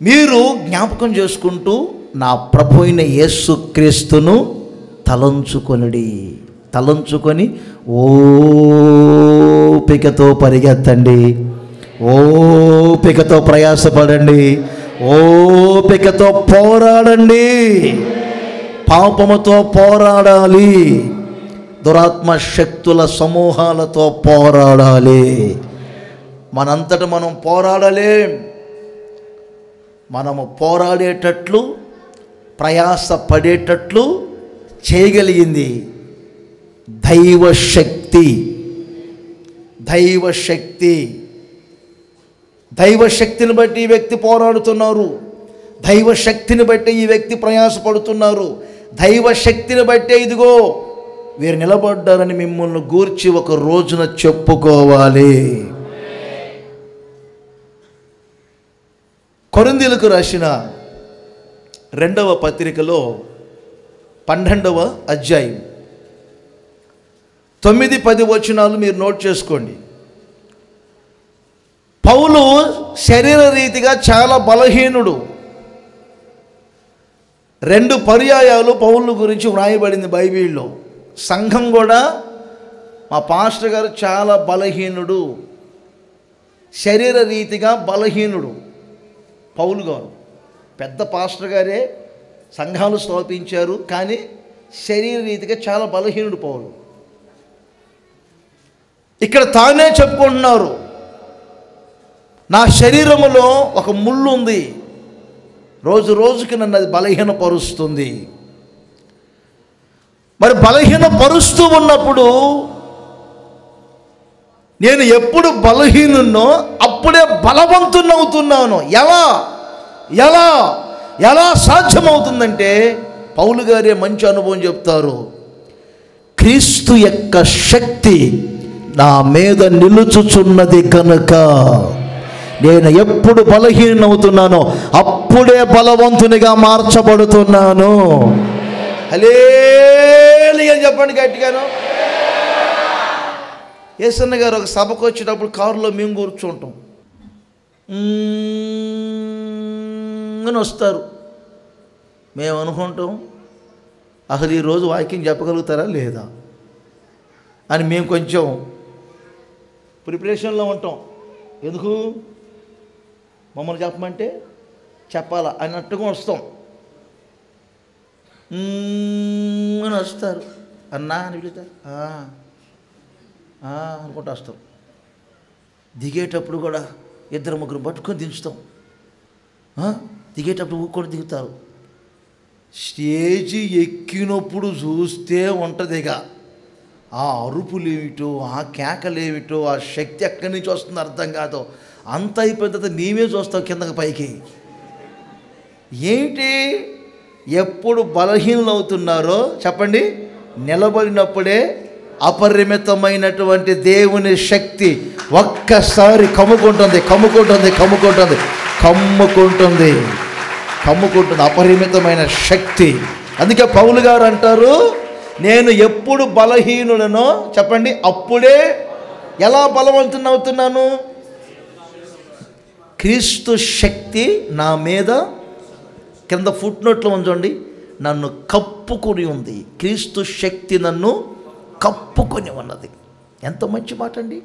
మీరు జ్ఞాపకం చేసుకుంటూ నా ప్రభు అయిన యేసుక్రీస్తును తలంచుకొని ఓపికతో పరిగెత్తండి, ఓపికతో ప్రయాసపడండి, ఓపికతో పోరాడండి. పాపముతో పోరాడాలి, దురాత్మ శక్తుల సమూహాలతో పోరాడాలి. మనంతట మనం పోరాడలేం. మనము పోరాడేటట్లు ప్రయాస పడేటట్లు చేయగలిగింది దైవశక్తి. దైవశక్తిని బట్టి ఈ వ్యక్తి పోరాడుతున్నారు, దైవశక్తిని బట్టి ఈ వ్యక్తి ప్రయాసపడుతున్నారు, దైవశక్తిని బట్టే ఇదిగో వీరు నిలబడ్డారని మిమ్మల్ని గూర్చి ఒక రోజున చెప్పుకోవాలి. కొరింథీయులకు రాసిన 2వ పత్రికలో 12వ అధ్యాయం 9-10 వచనాలు మీరు నోట్ చేసుకోండి. పౌలు శరీర రీతిగా చాలా బలహీనుడు. 2 పర్యాయాలు పౌలు గురించి వ్రాయబడింది బైబిల్లో. సంఘం కూడా మా పాస్టర్ గారు చాలా బలహీనుడు, శరీర రీతిగా బలహీనుడు. పౌలు గారు పెద్ద పాస్టర్ గారే, సంఘాలు స్థాపించారు, కానీ శరీర రీతిగా చాలా బలహీనుడు పౌలు. ఇక్కడ తానే చెప్పుకుంటున్నారు, నా శరీరములో ఒక ముళ్ళు ఉంది, రోజు రోజుకి నన్ను అది బలహీనపరుస్తుంది. మరి బలహీనపరుస్తూ ఉన్నప్పుడు నేను ఎప్పుడు బలహీనున్నో అప్పుడే బలవంతున్నవుతున్నాను. ఎలా సాధ్యమవుతుందంటే పౌలు గారే మంచి అనుభవం చెప్తారు. క్రీస్తు యొక్క శక్తి నా మీద నిలుచుచున్నది కనుక నేను ఎప్పుడు బలహీనవుతున్నానో అప్పుడే బలవంతునిగా మార్చబడుతున్నాను. హల్లెలూయా చెప్పండి గట్టిగాను. యేసన్న గారు ఒక సభకు వచ్చేటప్పుడు కారులో మేము కూర్చుంటాం అని వస్తారు. మేము అనుకుంటాం అసలు ఈరోజు వాక్యం చెప్పగలుగుతారా లేదా అని మేము కొంచెం ప్రిపరేషన్లో ఉంటాం. ఎందుకు మమ్మల్ని చెప్పమంటే చెప్పాలా అన్నట్టుగా వస్తాం. అని వస్తారు, అన్నా అని పిలుస్తారు, అనుకుంటూ వస్తాం. దిగేటప్పుడు కూడా 2-3 పట్టుకొని దించుతాం. దిగేటప్పుడు ఊక్కొని దిగుతారు. స్టేజీ ఎక్కినప్పుడు చూస్తే ఉంటుందిగా ఆ అరుపులేమిటో, ఆ కేకలేమిటో, ఆ శక్తి ఎక్కడి నుంచి వస్తుందో అర్థం కాదు. అంత అయిపోయిన తర్వాత నీవే చూస్తావు కిందకి పైకి. ఏంటి ఎప్పుడు బలహీనలు అవుతున్నారో చెప్పండి, నిలబడినప్పుడే అపరిమితమైనటువంటి దేవుని శక్తి ఒక్కసారి కమ్ముకుంటుంది అపరిమితమైన శక్తి. అందుకే పౌలు గారు అంటారు, నేను ఎప్పుడు బలహీనుడనో చెప్పండి అప్పుడే ఎలా బలవంతునవుతున్నాను. క్రీస్తు శక్తి నా మీద, కింద ఫుట్ నోట్లో ఉంచండి, నన్ను కప్పుకొని ఉంది. క్రీస్తు శక్తి నన్ను కప్పుకొని ఉన్నది. ఎంత మంచి మాట అండి.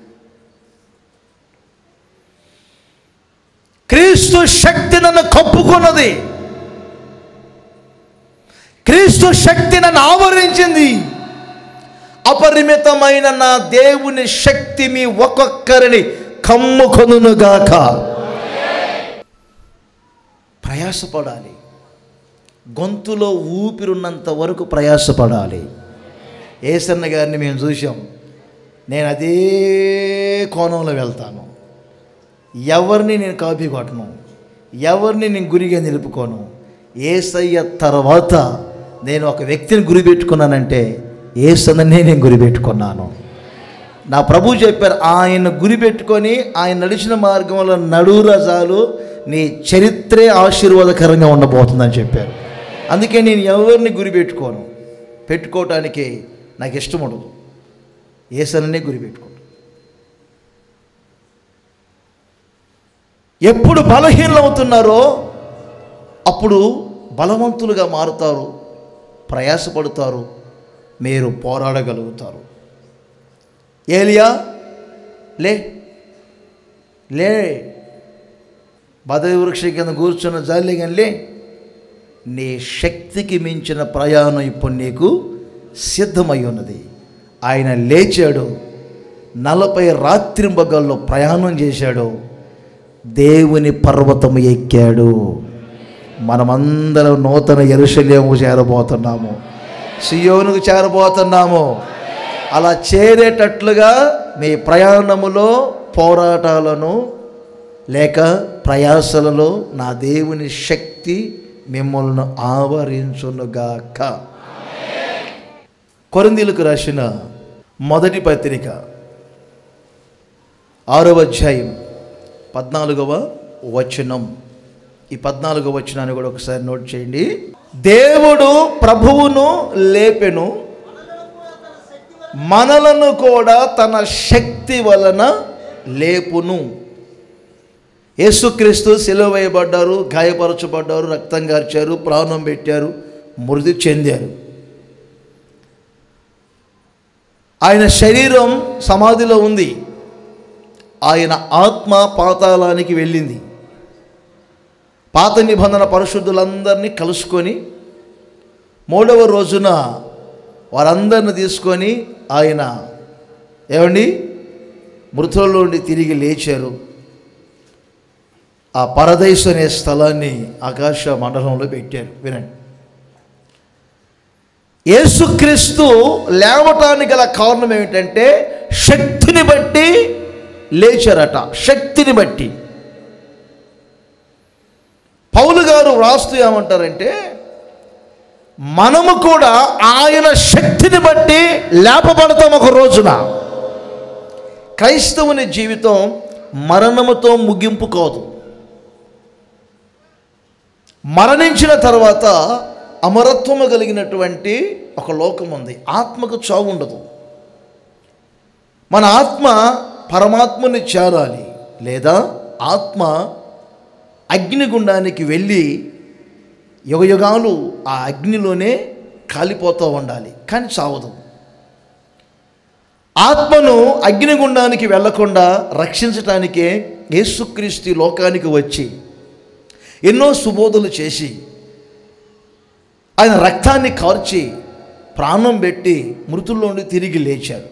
క్రీస్తు శక్తి నన్ను కప్పుకున్నది, క్రీస్తు శక్తి నన్ను ఆవరించింది. అపరిమితమైన నా దేవుని శక్తి మీ ఒక్కొక్కరిని కమ్ముకొనుగాక. ప్రయాసపడాలి, గొంతులో ఊపిరున్నంత వరకు ప్రయాసపడాలి. యేసన్న గారిని మేము చూసాం. నేను అదే కోణంలో వెళ్తాను. ఎవరిని నేను కాపీ కొట్టను, ఎవరిని నేను గురిగా నిలుపుకోను. యేసయ్య తర్వాత నేను ఒక వ్యక్తిని గురిపెట్టుకున్నానంటే యేసన్ననే నేను గురిపెట్టుకున్నాను. నా ప్రభు చెప్పారు, ఆయన గురిపెట్టుకొని ఆయన నడిచిన మార్గంలో నడురా చాలు, నీ చరిత్రే ఆశీర్వాదకరంగా ఉండబోతుందని చెప్పారు. అందుకే నేను ఎవరిని గురిపెట్టుకోను, పెట్టుకోవటానికి నాకు ఇష్టం ఉండదు. యేసన్ననే గురిపెట్టుకుంటాను. ఎప్పుడు బలహీనలు అవుతున్నారో అప్పుడు బలవంతులుగా మారుతారు, ప్రయాసపడతారు, మీరు పోరాడగలుగుతారు. ఏలియా లే లే బదరి వృక్ష కింద కూర్చున్న జాలి కానీ నీ శక్తికి మించిన ప్రయాణం ఇప్పుడు నీకు సిద్ధమై ఉన్నది. ఆయన లేచాడు, 40 రాత్రింబగల్లో ప్రయాణం చేశాడు, దేవుని పర్వతము ఎక్కాడు. మనమందరం నూతన యెరూషలేము చేరబోతున్నాము, సియోనుకు చేరబోతున్నాము. అలా చేరేటట్లుగా మీ ప్రయాణములో పోరాటాలను లేక ప్రయాసలలో నా దేవుని శక్తి మిమ్మల్ని ఆవరించునుగాక. కొరింథీయులకు రాసిన మొదటి పత్రిక 6వ అధ్యాయం 14వ వచనం. ఈ 14వ వచనాన్ని కూడా ఒకసారి నోట్ చేయండి. దేవుడు ప్రభువును లేపెను, మనలను కూడా తన శక్తి వలన లేపును. యేసుక్రీస్తు సిలువ వేయబడ్డారు, గాయపరచబడ్డారు, రక్తం కార్చారు, ప్రాణం పెట్టారు, మృతి చెందారు. ఆయన శరీరం సమాధిలో ఉంది, ఆయన ఆత్మ పాతాళానికి వెళ్ళింది. పాత నిబంధన పరిశుద్ధులందరినీ కలుసుకొని 3వ రోజున వారందరిని తీసుకొని ఆయన మృతుల్లో నుండి తిరిగి లేచారు. ఆ పరదైసు అనే స్థలాన్ని ఆకాశ మండలంలో పెట్టారు. వినండి, యేసుక్రీస్తు లేవటానికి గల కారణం ఏమిటంటే శక్తిని బట్టి లేచారట. శక్తిని బట్టి పౌలు గారు వ్రాస్తూ ఏమంటారంటే, మనము కూడా ఆయన శక్తిని బట్టి లేపబడతాం ఒక రోజున. క్రైస్తవుని జీవితం మరణముతో ముగింపు కాదు. మరణించిన తర్వాత అమరత్వము కలిగినటువంటి ఒక లోకం ఉంది. ఆత్మకు చావు ఉండదు. మన ఆత్మ పరమాత్మని చేరాలి, లేదా ఆత్మ అగ్నిగుండానికి వెళ్ళి యుగయుగాలు ఆ అగ్నిలోనే కాలిపోతూ ఉండాలి, కానీ చావదు. ఆత్మను అగ్నిగుండానికి వెళ్లకుండా రక్షించటానికే యేసుక్రీస్తు లోకానికి వచ్చి ఎన్నో సుబోధలు చేసి ఆయన రక్తాన్ని కార్చి ప్రాణం పెట్టి మృతుల్లో నుండి తిరిగి లేచారు.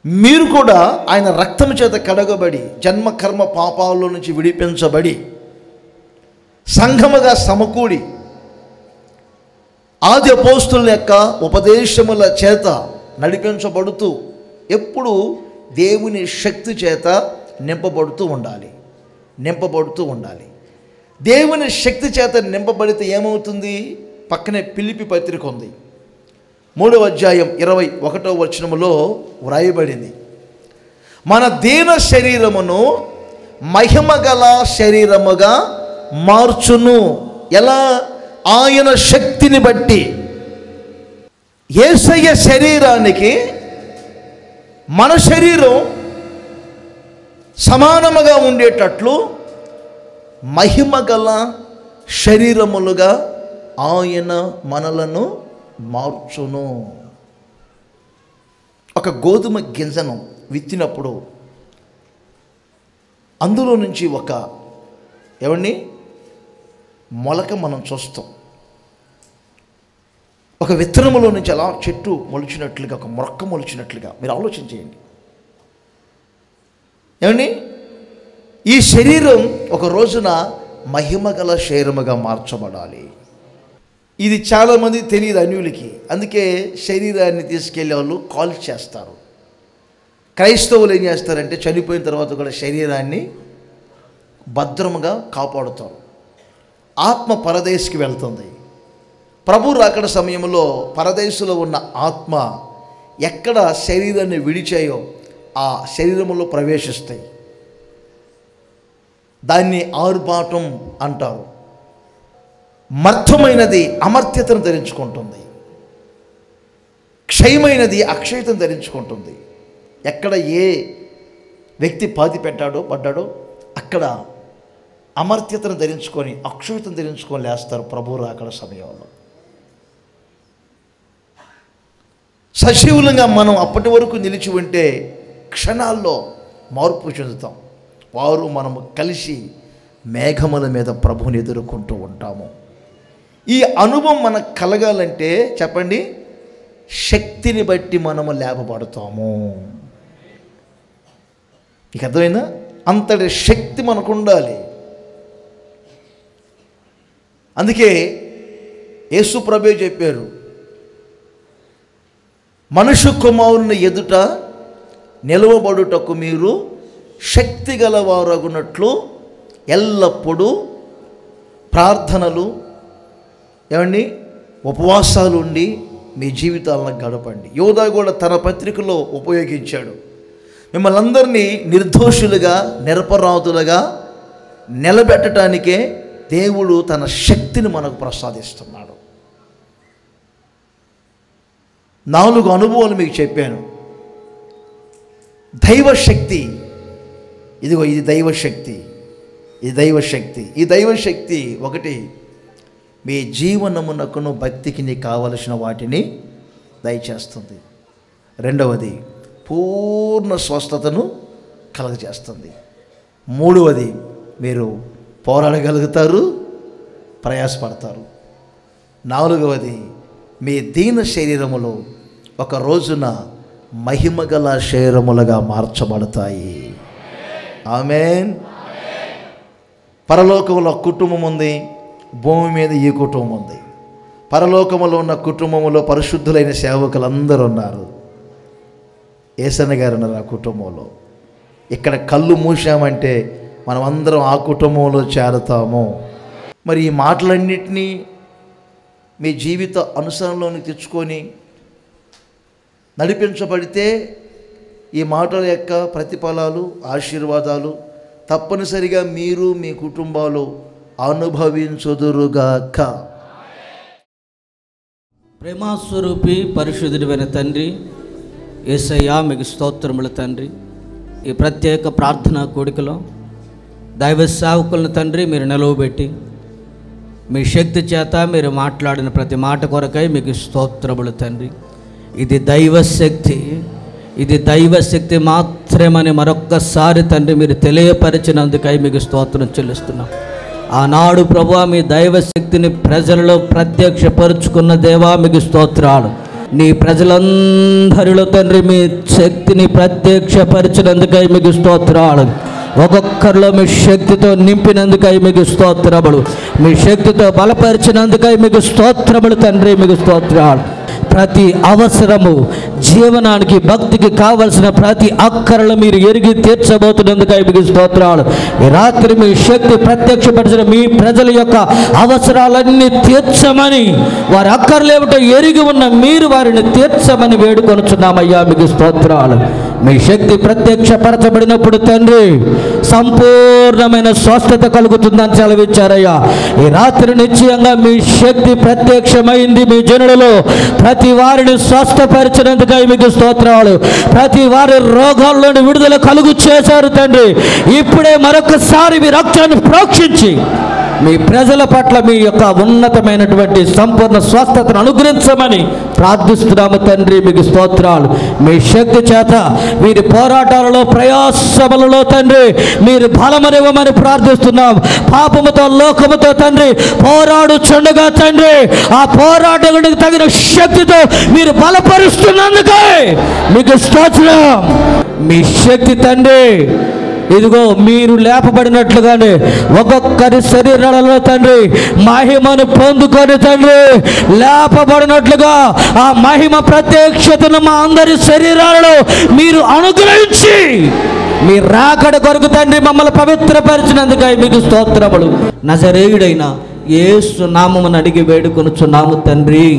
మీరు కూడా ఆయన రక్తం చేత కడగబడి జన్మ కర్మ పాపాల్లో నుంచి విడిపించబడి సంఘముగా సమకూడి ఆది అపోస్తుల యొక్క ఉపదేశముల చేత నడిపించబడుతూ ఎప్పుడు దేవుని శక్తి చేత నింపబడుతూ ఉండాలి. దేవుని శక్తి చేత నింపబడితే ఏమవుతుంది? పక్కనే ఫిలిప్పీ పత్రిక ఉంది, 3వ అధ్యాయం 21వ వచనములో వ్రాయబడింది, మన దీన శరీరమును మహిమగల శరీరముగా మార్చును. ఎలా? ఆయన శక్తిని బట్టి. యేసయ్య శరీరానికి మన శరీరం సమానముగా ఉండేటట్లు మహిమగల శరీరములుగా ఆయన మనలను మార్చును. ఒక గోధుమ గింజను విత్తినప్పుడు అందులో నుంచి ఒక మొలక మనం చూస్తాం. ఒక విత్తనములో నుంచి అలా చెట్టు మొలిచినట్లుగా, ఒక మొక్క మొలిచినట్లుగా మీరు ఆలోచన చేయండి. ఈ శరీరం ఒక రోజున మహిమగల శరీరముగా మార్చబడాలి. ఇది చాలామంది తెలియదు అన్యులకి. అందుకే శరీరాన్ని తీసుకెళ్ళే వాళ్ళు కాల్ చేస్తారు. క్రైస్తవులు ఏం చేస్తారంటే చనిపోయిన తర్వాత కూడా శరీరాన్ని భద్రముగా కాపాడుతారు. ఆత్మ పరదేశికి వెళ్తుంది. ప్రభు రాకడ సమయంలో పరదేశంలో ఉన్న ఆత్మ ఎక్కడ శరీరాన్ని విడిచాయో ఆ శరీరంలో ప్రవేశిస్తాయి. దాన్ని ఆర్భాటం అంటారు. మర్త్యమైనది అమర్త్యతను ధరించుకుంటుంది, క్షయమైనది అక్షయతను ధరించుకుంటుంది. ఎక్కడ ఏ వ్యక్తి పాతి పడ్డాడో అక్కడ అమర్త్యతను ధరించుకొని అక్షయతను ధరించుకొని లేస్తారు ప్రభు రాకడ సమయంలో. సజీవులంగా మనం అప్పటి వరకు నిలిచి ఉంటే క్షణాల్లో మార్పు చెందుతాం. వారు మనము కలిసి మేఘముల మీద ప్రభువుని ఎదుర్కొంటూ ఉంటాము. ఈ అనుభవం మనకు కలగాలంటే చెప్పండి, శక్తిని బట్టి మనము లేపబడతాము. మీకు అర్థమైందా? అంతటి శక్తి మనకు ఉండాలి. అందుకే యేసు ప్రభువే చెప్పారు, మనుష్య కుమారుని ఎదుట నిలవబడుటకు మీరు శక్తి గలవారగునట్లు ఎల్లప్పుడూ ప్రార్థనలు ఉపవాసాలు ఉండి మీ జీవితాలను గడపండి. యోధా కూడా తన పత్రికలో ఉపయోగించాడు. మిమ్మల్ని అందరినీ నిర్దోషులుగా నిరపరాధులుగా నిలబెట్టడానికే దేవుడు తన శక్తిని మనకు ప్రసాదిస్తున్నాడు. 4 అనుభవాలు మీకు చెప్పాను. దైవశక్తి, ఇదిగో ఇది దైవశక్తి, ఇది దైవశక్తి. ఈ దైవశక్తి ఒకటి, మీ జీవనమునకును భక్తికి నీకు కావలసిన వాటిని దయచేస్తుంది. రెండవది, పూర్ణ స్వస్థతను కలగజేస్తుంది. మూడవది, మీరు పోరాడగలుగుతారు, ప్రయాసపడతారు. నాలుగవది, మీ దీన శరీరములు ఒక రోజున మహిమగల శరీరములుగా మార్చబడతాయి. ఆమేన్. పరలోకంలో కుటుంబం ఉంది, భూమి మీద ఈ కుటుంబం ఉంది. పరలోకములో ఉన్న కుటుంబంలో పరిశుద్ధులైన సేవకులందరూ ఉన్నారు. యేసన్న గారు ఉన్నారు ఆ కుటుంబంలో. ఇక్కడ కళ్ళు మూసామంటే మనం అందరం ఆ కుటుంబంలో చేరతాము. మరి ఈ మాటలన్నిటినీ మీ జీవిత అనుసరణలోకి తెచ్చుకొని నడిపించబడితే ఈ మాటల యొక్క ప్రతిఫలాలు, ఆశీర్వాదాలు తప్పనిసరిగా మీరు మీ కుటుంబాలు అనుభవించుదురుగాక. ప్రేమాస్వరూపి పరిశుద్ధుడైన తండ్రి యేసయ్యా, మీకు స్తోత్రములు తండ్రి. ఈ ప్రత్యేక ప్రార్థనా కూడికలో దైవ సేవకులను తండ్రి మీరు నిలవబెట్టి మీ శక్తి చేత మీరు మాట్లాడిన ప్రతి మాట కొరకై మీకు స్తోత్రములు తండ్రి. ఇది దైవశక్తి, ఇది దైవశక్తి మాత్రమని మరొక్కసారి తండ్రి మీరు తెలియపరిచినందుకై మీకు స్తోత్రం చెల్లిస్తున్నాం. ఆనాడు ప్రభువా మీ దైవశక్తిని ప్రజలలో ప్రత్యక్షపరుచుకున్న దేవా మీకు స్తోత్రాలు. నీ ప్రజలందరిలో తండ్రి మీ శక్తిని ప్రత్యక్షపరిచినందుకై మీకు స్తోత్రాలు. ఒక్కొక్కరిలో మీ శక్తితో నింపినందుకై మీకు స్తోత్రములు. మీ శక్తితో బలపరిచినందుకై మీకు స్తోత్రములు తండ్రి, మీకు స్తోత్రాలు. ప్రతి అవసరము, జీవనానికి భక్తికి కావలసిన ప్రతి అక్కరలు మీరు ఎరిగి తీర్చబోతున్నందుకై మీకు స్తోత్రాలు. ఈ రాత్రి మీ శక్తి ప్రత్యక్షపరిచిన మీ ప్రజల యొక్క అవసరాలన్నీ తీర్చమని, వారి అక్కర్లు ఏమిటో ఎరిగి ఉన్న మీరు వారిని తీర్చమని వేడుకొనుచున్నామయ్యా. మీకు స్తోత్రాలు. మీ శక్తి ప్రత్యక్షపరచబడినప్పుడు తండ్రి సంపూర్ణమైన స్వస్థత కలుగుతుందని సెలవిచ్చారయ్యా. ఈ రాత్రి నిశ్చయంగా మీ శక్తి ప్రత్యక్షమైంది మీ జనులలో. ప్రతి వారిని స్వస్థపరిచినందుకై మీకు స్తోత్రాలు. ప్రతి వారి రోగాల్లోని విడుదల కలుగు చేశారు తండ్రి. ఇప్పుడే మరొకసారి మీ రక్తాన్ని ప్రోక్షించి మీ ప్రజల పట్ల మీ యొక్క ఉన్నతమైనటువంటి సంపూర్ణ స్వస్థతను అనుగ్రహించమని ప్రార్థిస్తున్నాము తండ్రి. మీకు స్తోత్రాలు. మీ శక్తి చేత వీరి పోరాటాలలో, ప్రయాసములలో తండ్రి మీరు బలమనివ్వమని ప్రార్థిస్తున్నాం. పాపముతో, లోకముతో తండ్రి పోరాడుచుండగా తండ్రి ఆ పోరాటానికి తగిన శక్తితో మీరు బలపరుస్తున్నందుకే మీకు స్తోత్రం. మీ శక్తి తండ్రి ఇదిగో మీరు లేపబడినట్లుగానే ఒక్కొక్కరి శరీరాలలో తండ్రి మహిమను పొందుకొని తండ్రి లేపబడినట్లుగా ఆ మహిమ ప్రత్యక్షతను మా అందరి శరీరాలలో మీరు అనుగ్రహించి మీ రాకడ కొరకు తండ్రి మమ్మల్ని పవిత్రపరిచినందుకై మీకు స్తోత్రములు. నజరేయుడైన యేసు నామమును అడిగి వేడుకొనుచున్నాము తండ్రి.